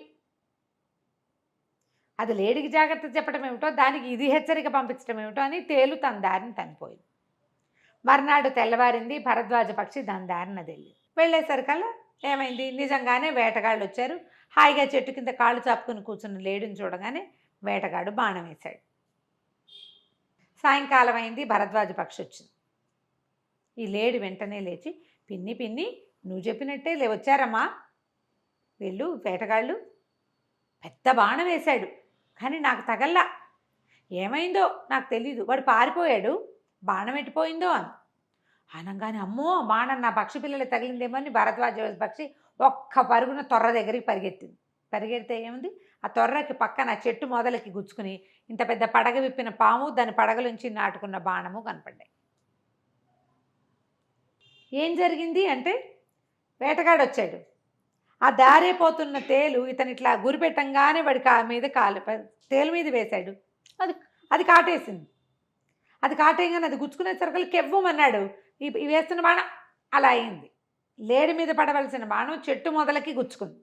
అది లేడికి జాగ్రత్త చెప్పడం ఏమిటో, దానికి ఇది హెచ్చరిక పంపించడం ఏమిటో అని తేలు తన దారిని తనిపోయింది. మర్నాడు తెల్లవారింది, భరద్వాజ పక్షి దాని దారిన వెళ్ళేసరికల్లా ఏమైంది, నిజంగానే వేటగాళ్ళు వచ్చారు. హాయిగా చెట్టు కింద కాళ్ళు చాపుకుని కూర్చున్న లేడిని చూడగానే వేటగాడు బాణం వేశాడు. సాయంకాలం అయింది, భరద్వాజ పక్షి వచ్చింది. ఈ లేడి వెంటనే లేచి, పిన్ని పిన్ని నువ్వు చెప్పినట్టే వచ్చారమ్మా వీళ్ళు వేటగాళ్ళు, పెద్ద బాణం వేశాడు కానీ నాకు తగల్లా, ఏమైందో నాకు తెలీదు, వాడు పారిపోయాడు, బాణం ఎట్టిపోయిందో అని అనగానే, అమ్మో బాణం నా పక్షి పిల్లలు తగిలిందేమో అని భరద్వాజ పక్షి ఒక్క పరుగున తొర్ర దగ్గరికి పరిగెత్తింది. పరిగెడితే ఏముంది, ఆ తొర్రకి పక్కన చెట్టు మొదలకి గుచ్చుకుని ఇంత పెద్ద పడగ విప్పిన పాము, దాని పడగలోంచి నాటుకున్న బాణము కనపడ్డాయి. ఏం జరిగింది అంటే, వేటగాడు వచ్చాడు, ఆ దారే పోతున్న తేలు ఇతను ఇట్లా గురిపెట్టంగానే వాడి మీద తేలు మీద వేశాడు, అది కాటేసింది. అది కాటేయగానే అది గుచ్చుకునేసరికి కెవ్వమన్నాడు, ఈ వేస్తున్న బాణం అలా అయింది. లేడి మీద పడవలసిన బాణం చెట్టు మొదలకి గుచ్చుకుంది.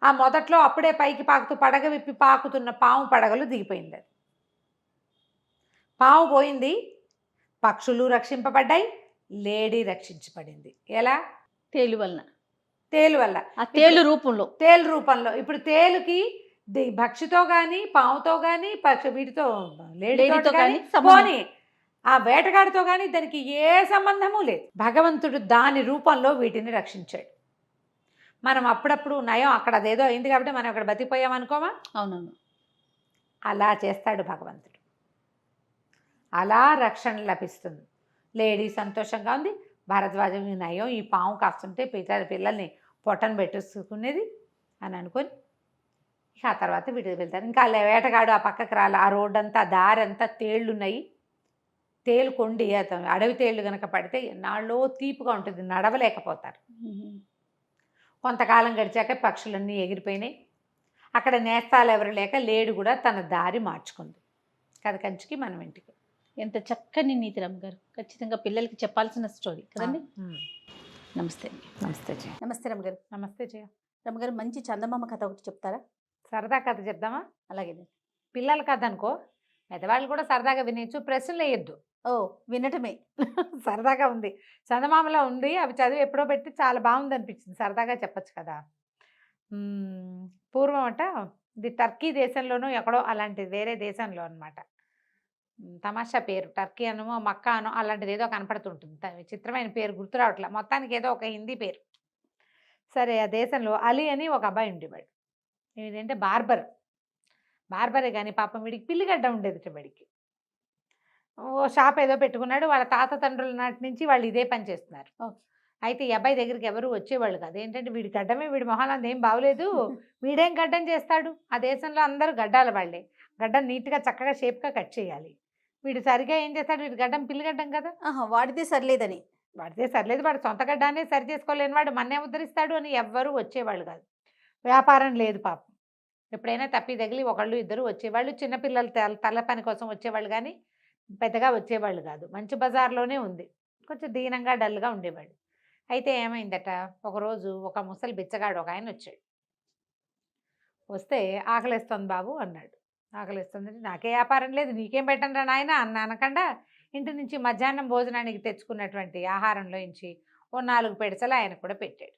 ఆ మొదట్లో అప్పుడే పైకి పాకుతూ పడగ విప్పి పాకుతున్న పాము పడగలు దిగిపోయింది. అది పాము పోయింది, పక్షులు రక్షింపబడ్డాయి, లేడీ రక్షించబడింది. ఎలా,
తేలు వలన,
తేలు వల్ల,
ఆ తేలు రూపంలో. ఇప్పుడు తేలుకి భక్షితో కానీ పాముతో కానీ వీటితో లేడీతో కానీ పోనీ ఆ వేటగాడితో కానీ దానికి ఏ సంబంధము లేదు. భగవంతుడు దాని రూపంలో వీటిని రక్షించాడు. మనం అప్పుడప్పుడు నయం అక్కడ అదేదో అయింది కాబట్టి మనం అక్కడ బతికిపోయామనుకోమా, అవునవును,
అలా చేస్తాడు భగవంతుడు. అలా రక్షణ లభిస్తుంది. లేడీ సంతోషంగా ఉంది. భరద్వాజం నయం, ఈ పాము కాస్తుంటే పిల్లల్ని పొట్టను పెట్టేసుకునేది అని అనుకొని ఇక ఆ తర్వాత వీటికి వెళ్తారు. ఇంకా వేటగాడు ఆ పక్కకి రాలి, ఆ రోడ్డు అంతా దారి అంతా తేళ్ళు ఉన్నాయి. తేలు కొండి అడవి తేళ్ళు కనుక పడితే ఎన్నాళ్ళో తీపుగా ఉంటుంది, నడవలేకపోతారు. కొంతకాలం గడిచాక పక్షులన్నీ ఎగిరిపోయినాయి. అక్కడ నేస్తాలు ఎవరు లేక లేడు కూడా తన దారి మార్చుకుంది. కథ కంచికి మనం ఇంటికి.
ఎంత చక్కని నీతి రమ్మగారు, ఖచ్చితంగా పిల్లలకి చెప్పాల్సిన స్టోరీ కదండి. నమస్తే అండి.
నమస్తే జయ.
నమస్తే రమ్మగారు.
నమస్తే జయ.
రమ్మగారు, మంచి చందమామ కథ ఒకటి చెప్తారా?
సరదా కథ చెప్దామా?
అలాగే.
పిల్లల కథ అనుకో, పెద్దవాళ్ళు కూడా సరదాగా వినేయచ్చు, ప్రశ్నలు వేయద్దు.
ఓ, వినటమే
సరదాగా ఉంది. చందమామలో ఉంది, అవి చదివి ఎప్పుడో పెట్టి చాలా బాగుంది అనిపించింది, సరదాగా చెప్పచ్చు కదా. పూర్వం అట ఇది టర్కీ దేశంలోనూ ఎక్కడో అలాంటి వేరే దేశంలో అనమాట. తమాషా పేరు, టర్కీ అనో మక్కా అనో అలాంటిది ఏదో కనపడుతుంటుంది. విచిత్రమైన పేరు గుర్తు రావట్లే, మొత్తానికి ఏదో ఒక హిందీ పేరు. సరే, ఆ దేశంలో అలీ అని ఒక అబ్బాయి ఉండేవాడు. ఏంటంటే బార్బరే కానీ పాపం వీడికి పిల్లిగడ్డ ఉండేది. వీడికి ఓ షాప్ ఏదో పెట్టుకున్నాడు. వాళ్ళ తాత తండ్రుల నాటి నుంచి వాళ్ళు ఇదే పని చేస్తున్నారు. అయితే ఈ అబ్బాయి దగ్గరికి ఎవరు వచ్చేవాళ్ళు కాదు. ఏంటంటే వీడి గడ్డమే, వీడి మొహాలంత ఏం బాగోలేదు, వీడేం గడ్డం చేస్తాడు. ఆ దేశంలో అందరూ గడ్డాల వాళ్ళే. గడ్డం నీట్గా చక్కగా షేప్గా కట్ చేయాలి. వీడు సరిగా ఏం చేస్తాడు, వీడి గడ్డం పిల్లిగడ్డం కదా,
వాడితే సరిలేదని.
వాడితే సరిలేదు, వాడు సొంత గడ్డానే సరి చేసుకోలేని వాడు మన్నే ఉద్ధరిస్తాడు అని ఎవ్వరూ వచ్చేవాళ్ళు కాదు. వ్యాపారం లేదు పాపం. ఎప్పుడైనా తప్పి తగిలి ఒకళ్ళు ఇద్దరు వచ్చేవాళ్ళు. చిన్నపిల్లలు తల పని కోసం వచ్చేవాళ్ళు కానీ పెద్దగా వచ్చేవాళ్ళు కాదు. మంచి బజార్లోనే ఉంది, కొంచెం దీనంగా డల్గా ఉండేవాడు. అయితే ఏమైందట, ఒకరోజు ఒక ముసలి బిచ్చగాడు ఒక ఆయన వచ్చాడు. వస్తే ఆకలిస్తుంది బాబు అన్నాడు. ఆకలిస్తుంది, నాకే వ్యాపారం లేదు, నీకేం పెట్టండి నాయన అన్న అనకుండా ఇంటి నుంచి మధ్యాహ్నం భోజనానికి తెచ్చుకున్నటువంటి ఆహారంలో నుంచి ఓ 4 పెడసలు ఆయన కూడా పెట్టాడు.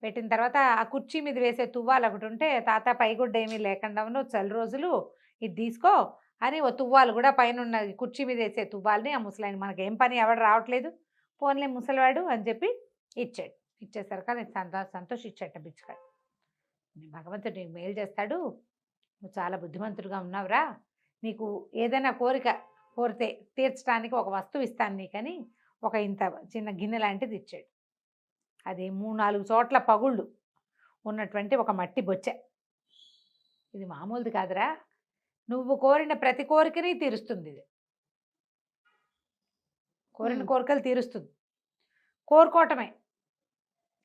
పెట్టిన తర్వాత ఆ కుర్చీ మీద వేసే తువ్వాలు ఒకటి ఉంటే, తాత పైగుడ్డ ఏమీ లేకుండా చలి రోజులు ఇది తీసుకో అని ఓ తువ్వాలు కూడా పైన ఉన్న కుర్చీ మీద వేసే తువ్వాలని ఆ ముసలాయన, మనకేం పని ఎవడు రావట్లేదు, పోన్లే ముసలివాడు అని చెప్పి ఇచ్చాడు. ఇచ్చేసరికి నేను సంతోషించాట బిచ్చగాడు. భగవంతుడు నీకు మేలు చేస్తాడు, నువ్వు చాలా బుద్ధిమంతుడుగా ఉన్నావురా, నీకు ఏదైనా కోరితే తీర్చడానికి ఒక వస్తువు ఇస్తాను నీకని ఒక ఇంత చిన్న గిన్నె లాంటిది ఇచ్చాడు. అది 3-4 చోట్ల పగుళ్ళు ఉన్నటువంటి ఒక మట్టి బొచ్చె. ఇది మామూలుది కాదురా, నువ్వు కోరిన ప్రతి కోరికని తీరుస్తుంది. ఇది కోరిన కోరికలు తీరుస్తుంది, కోరుకోవటమే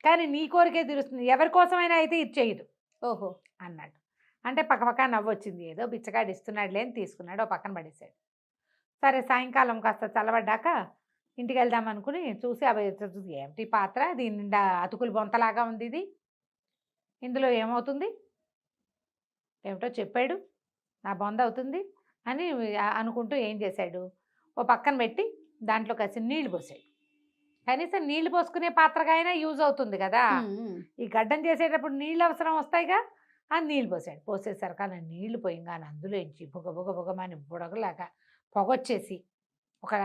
కానీ నీ కోరికే తీరుస్తుంది, ఎవరి కోసమైనా అయితే ఇది చేయదు.
ఓహో
అన్నాడు. అంటే పక్కపక్క నవ్వొచ్చింది. ఏదో బిచ్చగాడు ఇస్తున్నాడులే అని తీసుకున్నాడు, ఓ పక్కన పడేశాడు. సరే, సాయంకాలం కాస్త చల్లబడ్డాక ఇంటికి వెళ్దాం అనుకుని చూసి అవి ఏమిటి పాత్ర, దీని నిండా అతుకులు బొంతలాగా ఉంది, ఇది ఇందులో ఏమవుతుంది, ఏమిటో చెప్పాడు, నా బొంద అవుతుంది అని అనుకుంటూ ఏం చేశాడు, ఓ పక్కన పెట్టి దాంట్లో కాసి నీళ్లు పోసాడు. కనీసం నీళ్లు పోసుకునే పాత్రగా అయినా యూజ్ అవుతుంది కదా, ఈ గడ్డం చేసేటప్పుడు నీళ్ళు అవసరం వస్తాయిగా అని నీళ్ళు పోసాడు. పోసేసరికి అలా నీళ్లు పోయింగానే అందులో ఇంచి బుగమని బుడగలాగా పొగొచ్చేసి,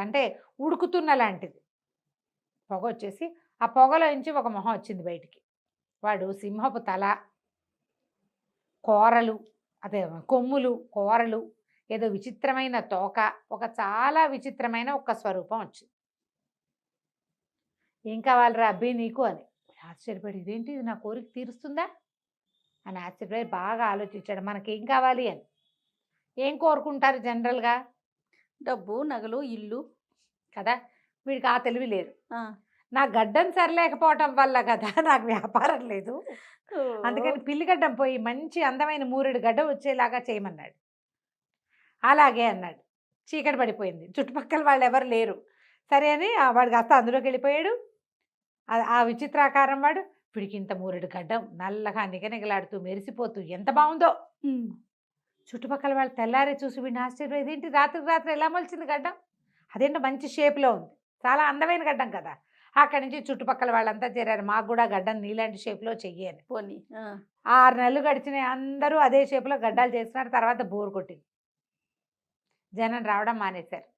అంటే ఉడుకుతున్న లాంటిది పొగ వచ్చేసి, ఆ పొగలో నుంచి ఒక మొహం వచ్చింది బయటికి. వాడు సింహపు తల, కోరలు, అదే కొమ్ములు, కోరలు, ఏదో విచిత్రమైన తోక, ఒక చాలా విచిత్రమైన ఒక స్వరూపం వచ్చింది. ఏం కావాలరా అబ్బి నీకు అని ఆశ్చర్యపడి, ఇదేంటి, ఇది నా కోరిక తీరుస్తుందా అని ఆశ్చర్యపడి బాగా ఆలోచించాడు. మనకేం కావాలి అని ఏం కోరుకుంటారు జనరల్గా,
డబ్బు, నగలు, ఇల్లు
కదా. వీడికి ఆ తెలివి లేదు. నా గడ్డం సరిలేకపోవటం వల్ల కదా నాకు వ్యాపారం లేదు, అందుకని పిల్లిగడ్డం పోయి మంచి అందమైన 3 గడ్డం వచ్చేలాగా చేయమన్నాడు. అలాగే అన్నాడు. చీకటి పడిపోయింది, చుట్టుపక్కల వాళ్ళు ఎవరు లేరు. సరే అని వాడికి కాస్త అందులోకి వెళ్ళిపోయాడు. ఆ విచిత్రాకారం వాడు, వీడికి ఇంత 3 గడ్డం నల్లగా నిగనిగలాడుతూ మెరిసిపోతూ ఎంత బాగుందో. చుట్టుపక్కల వాళ్ళు తెల్లారే చూసి వీడిని ఆశ్చర్యం, ఇదేంటి రాత్రికి రాత్రి ఎలా మొలిచింది గడ్డం, అదేంటో మంచి షేప్లో ఉంది, చాలా అందమైన గడ్డం కదా. అక్కడి నుంచి చుట్టుపక్కల వాళ్ళంతా చేరారు, మాకు కూడా గడ్డం నీలాంటి షేప్లో చెయ్యాలి.
పోనీ
6 నెలలు గడిచినాయి, అందరూ అదే షేప్లో గడ్డాలు చేస్తున్నారు. తర్వాత బోరు కొట్టింది, జనం రావడం మానేశారు.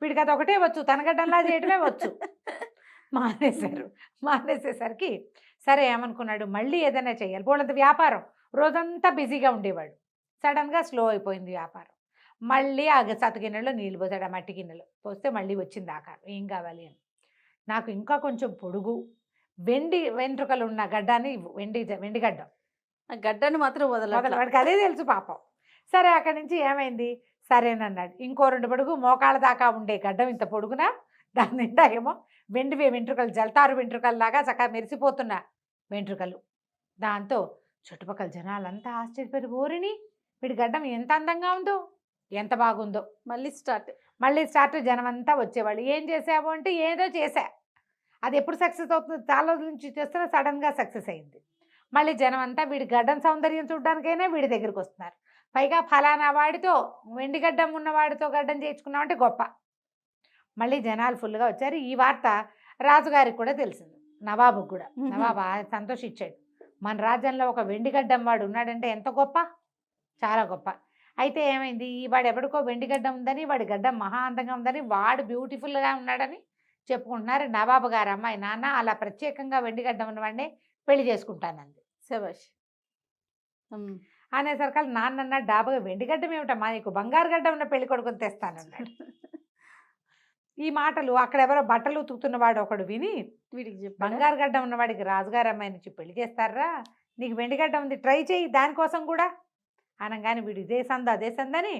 వీడికి అది ఒకటే వచ్చు, తన గడ్డంలా చేయడమే వచ్చు. మానేసేసరికి సరే ఏమనుకున్నాడు, మళ్ళీ ఏదైనా చెయ్యాలి. బోళ్ళంత వ్యాపారం, రోజంతా బిజీగా ఉండేవాడు. సడన్గా స్లో అయిపోయింది వ్యాపారం. మళ్ళీ ఆ సతు గిన్నెలో నీళ్ళు పోసాడు, ఆ మట్టి గిన్నెలో పోస్తే మళ్ళీ వచ్చింది ఆకారం. ఏం కావాలి అని, నాకు ఇంకా కొంచెం పొడుగు వెండి వెంట్రుకలు ఉన్న గడ్డాన్ని, వెండి గడ్డం
ఆ గడ్డను మాత్రం
మొదలు
వదలట్లా.
వాడికి అదే తెలుసు పాపం. సరే అక్కడి నుంచి ఏమైంది, సరేనన్నాడు. ఇంకో 2 పొడుగు మోకాళ్ళ దాకా ఉండే గడ్డం ఇంత పొడుగున, దాని నిండా ఏమో వెండివి వెంట్రుకలు, జల్తారు వెంట్రుకల్లాగా చక్కగా మెరిసిపోతున్న వెంట్రుకలు. దాంతో చుట్టుపక్కల జనాలంతా ఆశ్చర్యపోయి, ఓరిని వీడి గడ్డం ఎంత అందంగా ఉందో, ఎంత బాగుందో.
మళ్ళీ స్టార్ట్.
మళ్ళీ స్టార్ట్, జనం అంతా వచ్చేవాళ్ళు. ఏం చేసావు అంటే ఏదో చేశా, అది ఎప్పుడు సక్సెస్ అవుతుంది, చాలా రోజుల నుంచి చేస్తున్నా, సడన్గా సక్సెస్ అయింది. మళ్ళీ జనం అంతా వీడి గడ్డం సౌందర్యం చూడడానికైనా వీడి దగ్గరికి వస్తున్నారు. పైగా ఫలానా వాడితో, వెండి గడ్డం ఉన్న వాడితో గడ్డం చేయించుకున్నామంటే గొప్ప. మళ్ళీ జనాలు ఫుల్గా వచ్చారు. ఈ వార్త రాజుగారికి కూడా తెలిసింది, నవాబుకు కూడా. నవాబు సంతోషించాడు. మన రాజ్యంలో ఒక వెండి గడ్డం వాడు ఉన్నాడంటే ఎంత గొప్ప, చాలా గొప్ప. అయితే ఏమైంది, ఈ వాడు ఎవడికో వెండి గడ్డం ఉందని, వాడి గడ్డం మహా అందంగా ఉందని, వాడు బ్యూటిఫుల్గా ఉన్నాడని చెప్పుకుంటున్నారు. నవాబు గారు అమ్మాయి, నాన్న అలా ప్రత్యేకంగా వెండి గడ్డం ఉన్నవాడిని పెళ్లి చేసుకుంటానంది.
శభాష్.
అనేసరికి నాన్న అన్నాడు, డాబాగా వెండి గడ్డం ఏమిటమ్మా, నీకు బంగారు గడ్డం ఉన్న పెళ్లి కొడుకుని తెస్తానన్నాడు. ఈ మాటలు అక్కడ ఎవరో బట్టలు ఉతుకుతున్నవాడు ఒకడు విని,
వీడికి చెప్పాడా?
బంగారు గడ్డం ఉన్నవాడికి రాజుగారు అమ్మాయి నుంచి పెళ్లి చేస్తారా, నీకు వెండి గడ్డం ఉంది, ట్రై చేయి దానికోసం కూడా అనగానే వీడు ఇదే సందు అదే సందని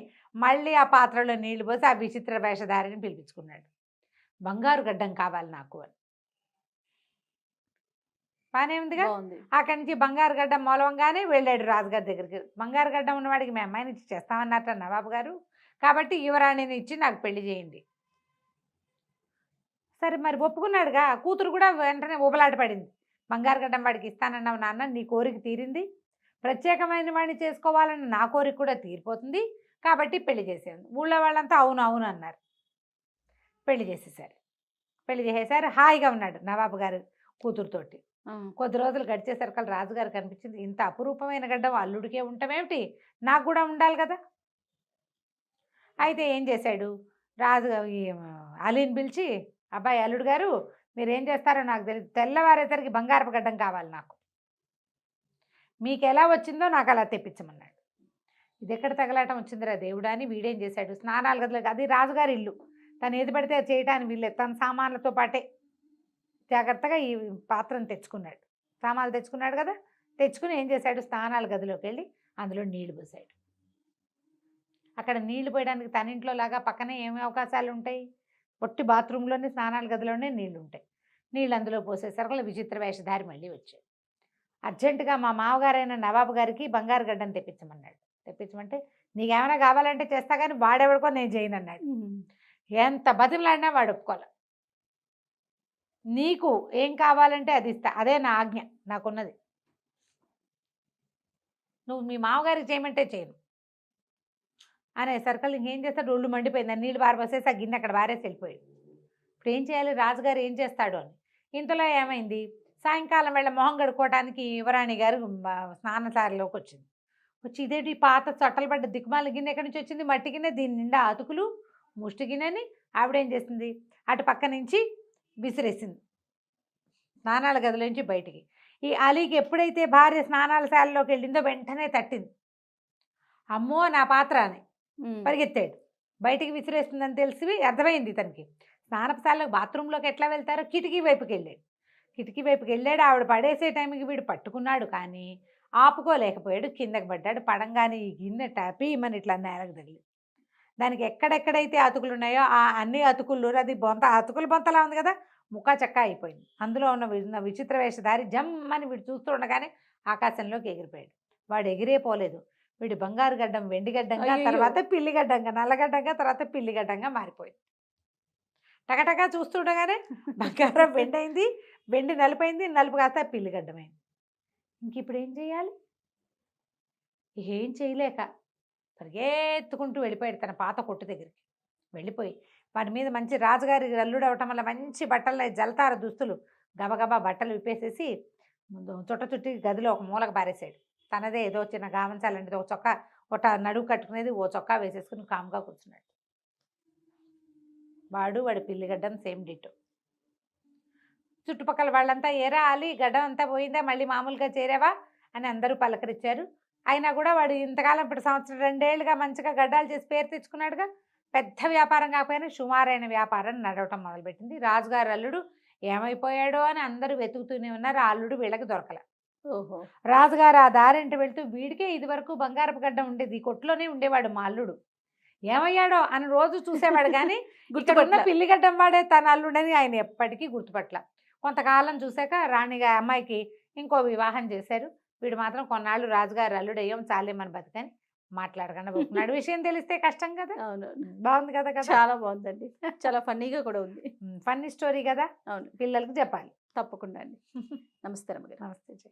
మళ్ళీ ఆ పాత్రలో నీళ్లు పోసి ఆ విచిత్ర వేషధారిని పిలిపించుకున్నాడు. బంగారు గడ్డం కావాలి నాకు అని. బాగానే ఉందిగా.
బాగుంది.
అక్కడి నుంచి బంగారు గడ్డం మూలవంగానే వెళ్ళాడు రాజుగారి దగ్గరికి. బంగారు గడ్డం ఉన్నవాడికి మీ అమ్మాయిని ఇచ్చి చేస్తామన్నట్ట నవాబు గారు, కాబట్టి యువరాణిని ఇచ్చి నాకు పెళ్లి చేయండి. సరే మరి ఒప్పుకున్నాడుగా. కూతురు కూడా వెంటనే ఊబలాట పడింది. బంగారు గడ్డం వాడికి ఇస్తానన్నావు నాన్న, నీ కోరిక తీరింది, ప్రత్యేకమైన వాడిని చేసుకోవాలని నా కోరిక కూడా తీరిపోతుంది, కాబట్టి పెళ్లి చేసేది. ఊళ్ళో వాళ్ళంతా అవును అవును అన్నారు. పెళ్లి చేసేసారు. పెళ్లి చేసేసారు. హాయిగా ఉన్నాడు నవాబు గారు కూతురుతోటి. కొద్ది రోజులు గడిచేసరికి రాజుగారు కనిపించింది, ఇంత అపురూపమైన గడ్డం అల్లుడికే ఉండటమేమిటి, నాకు కూడా ఉండాలి కదా. అయితే ఏం చేశాడు, రాజు ఈ అలీని పిలిచి, అబ్బాయి అల్లుడు గారు మీరు ఏం చేస్తారో నాకు తెలియదు, తెల్లవారేసరికి బంగారపు గడ్డం కావాలి నాకు, మీకు ఎలా వచ్చిందో నాకు అలా తెప్పించమన్నాడు. ఇది ఎక్కడ తగలాటం వచ్చిందిరా దేవుడా అని వీడేం చేశాడు, స్నానాల గదిలో, అది రాజుగారి ఇల్లు, తను ఏది పడితే చేయటానికి వీళ్ళే, తన సామాన్లతో పాటే జాగ్రత్తగా ఈ పాత్రను తెచ్చుకున్నాడు. సామాన్లు తెచ్చుకున్నాడు కదా, తెచ్చుకుని ఏం చేశాడు, స్నానాల గదిలోకి వెళ్ళి అందులో నీళ్లు పోసాడు. అక్కడ నీళ్లు పోయడానికి తన ఇంట్లో లాగా పక్కనే ఏమి అవకాశాలు ఉంటాయి, పొట్టి బాత్రూంలోనే స్నానాల గదిలోనే నీళ్లు ఉంటాయి. నీళ్ళు అందులో పోసేసరికి విచిత్ర వేషధారి మళ్ళీ వచ్చాడు. అర్జెంటుగా మా మామగారైన నవాబు గారికి బంగారు గడ్డను తెప్పించమన్నాడు. తెప్పించమంటే నీకేమైనా కావాలంటే చేస్తా కానీ వాడెవడికో నేను చేయను అన్నాడు. ఎంత బతిమలాడినా వాడు ఒప్పుకోలే. నీకు ఏం కావాలంటే అది ఇస్తా, అదే నా ఆజ్ఞ, నాకున్నది, నువ్వు మీ మామగారికి చేయమంటే చేయను అనే సర్కల్. ఇంకేం చేస్తాడు, ఒళ్ళు మండిపోయింది, నీళ్ళు పారబోసేసి ఆ గిన్నె అక్కడ వారేసి వెళ్ళిపోయాడు. ఇప్పుడు ఏం చేయాలి, రాజుగారు ఏం చేస్తాడు అని. ఇంతలో ఏమైంది, సాయంకాలం వేళ మొహం కడుక్కోవడానికి యువరాణి గారు స్నానసారిలోకి వచ్చింది. వచ్చి ఇదేంటి పాత చట్టలు పడ్డ దిక్కుమాల గిన్నె ఎక్కడి నుంచి వచ్చింది, మట్టి గిన్నె, దీని నిండా అతుకులు, ముష్టి గిన్నెని ఆవిడేం చేసింది, అటు పక్క నుంచి విసిరేసింది స్నానాల గదిలోంచి బయటికి. ఈ అలీకి ఎప్పుడైతే భార్య స్నానాల శాలలోకి వెళ్ళిందో వెంటనే తట్టింది, అమ్మో నా పాత్ర అని పరిగెత్తాడు. బయటికి విసిరేస్తుందని తెలిసి అర్థమైంది తనకి. స్నానపశాలకు బాత్రూంలోకి ఎట్లా వెళ్తారో కిటికీ వైపుకి వెళ్ళాడు. కిటికీ వైపుకి వెళ్ళాడు, ఆవిడ పడేసే టైంకి వీడు పట్టుకున్నాడు కానీ ఆపుకోలేకపోయాడు, కిందకి పడ్డాడు. పడంగానే ఈ గిన్నె టాపీమని ఇట్లా నేలకు తగిలి, దానికి ఎక్కడెక్కడైతే అతుకులు ఉన్నాయో ఆ అన్ని అతుకులు, అది బొంత అతుకులు బొంతలా ఉంది కదా, ముక్కా చక్క అయిపోయింది. అందులో ఉన్న విచిత్ర వేషధారి జమ్మని వీడు చూస్తూ ఉండగానే ఆకాశంలోకి ఎగిరిపోయాడు. వాడు ఎగిరే పోలేదు, వీడి బంగారు గడ్డం వెండిగడ్డంగా, తర్వాత పిల్లిగడ్డంగా, నల్లగడ్డంగా, తర్వాత పిల్లిగడ్డంగా మారిపోయింది. టకటకా చూస్తుండగానే బంగారం వెండి అయింది, వెండి నలుపైంది, నలుపు కాస్త పిల్లిగడ్డమైంది. ఇంక ఇప్పుడు ఏం చేయాలి, ఏం చేయలేక పరిగెత్తుకుంటూ వెళ్ళిపోయాడు తన పాత కొట్టు దగ్గరికి. వెళ్ళిపోయి వాటి మీద మంచి రాజుగారి అల్లుడు అవటం వల్ల మంచి బట్టలు, జలతార దుస్తులు, గబగబా బట్టలు విప్పేసేసి చుట్ట చుట్టి గదిలో ఒక మూలకు పారేసాడు. తనదే ఏదో చిన్న గావంచాలంటే ఒక చొక్కా, ఒక నడువు కట్టుకునేది ఓ చొక్కా వేసేసుకుని కామ్గా కూర్చున్నాడు. వాడి పిల్లిగడ్డం సేమ్ డిటో. చుట్టుపక్కల వాళ్ళంతా ఏరా అలీ గడ్డం అంతా పోయిందా, మళ్ళీ మామూలుగా చేరావా అని అందరూ పలకరించారు. అయినా కూడా వాడు ఇంతకాలం ఇప్పుడు సంవత్సరం 2 ఏళ్ళుగా మంచిగా గడ్డాలు చేసి పేరు తెచ్చుకున్నాడుగా. పెద్ద వ్యాపారం కాకపోయినా సుమారైన వ్యాపారం నడవటం మొదలుపెట్టింది. రాజుగారు అల్లుడు ఏమైపోయాడో అని అందరూ వెతుకుతూనే ఉన్నారు. ఆ అల్లుడు వీళ్ళకి దొరకల.
ఓహో.
రాజుగారు ఆ దారింటి వెళ్తూ వీడికే ఇదివరకు బంగారపు గడ్డ ఉండేది, ఈ కొట్టులోనే ఉండేవాడు మా అల్లుడు, ఏమయ్యాడో అని రోజు చూసేవాడు కానీ ఇక్కడ ఉన్న పిల్లిగడ్డం వాడే తన అల్లుడని ఆయన ఎప్పటికీ గుర్తుపట్ల. కొంతకాలం చూశాక రాణిగా అమ్మాయికి ఇంకో వివాహం చేశారు. వీడు మాత్రం కొన్నాళ్ళు రాజుగారు అల్లుడయ్యాం చాలే మన బతుకని మాట్లాడకుండా పోతున్నాడు. విషయం తెలిస్తే కష్టం కదా.
అవును,
బాగుంది కదా కదా.
చాలా బాగుందండి, చాలా ఫన్నీగా కూడా ఉంది.
ఫన్నీ స్టోరీ కదా.
అవును,
పిల్లలకి చెప్పాలి
తప్పకుండా అండి. నమస్తే రమ్మ గారు.
నమస్తే.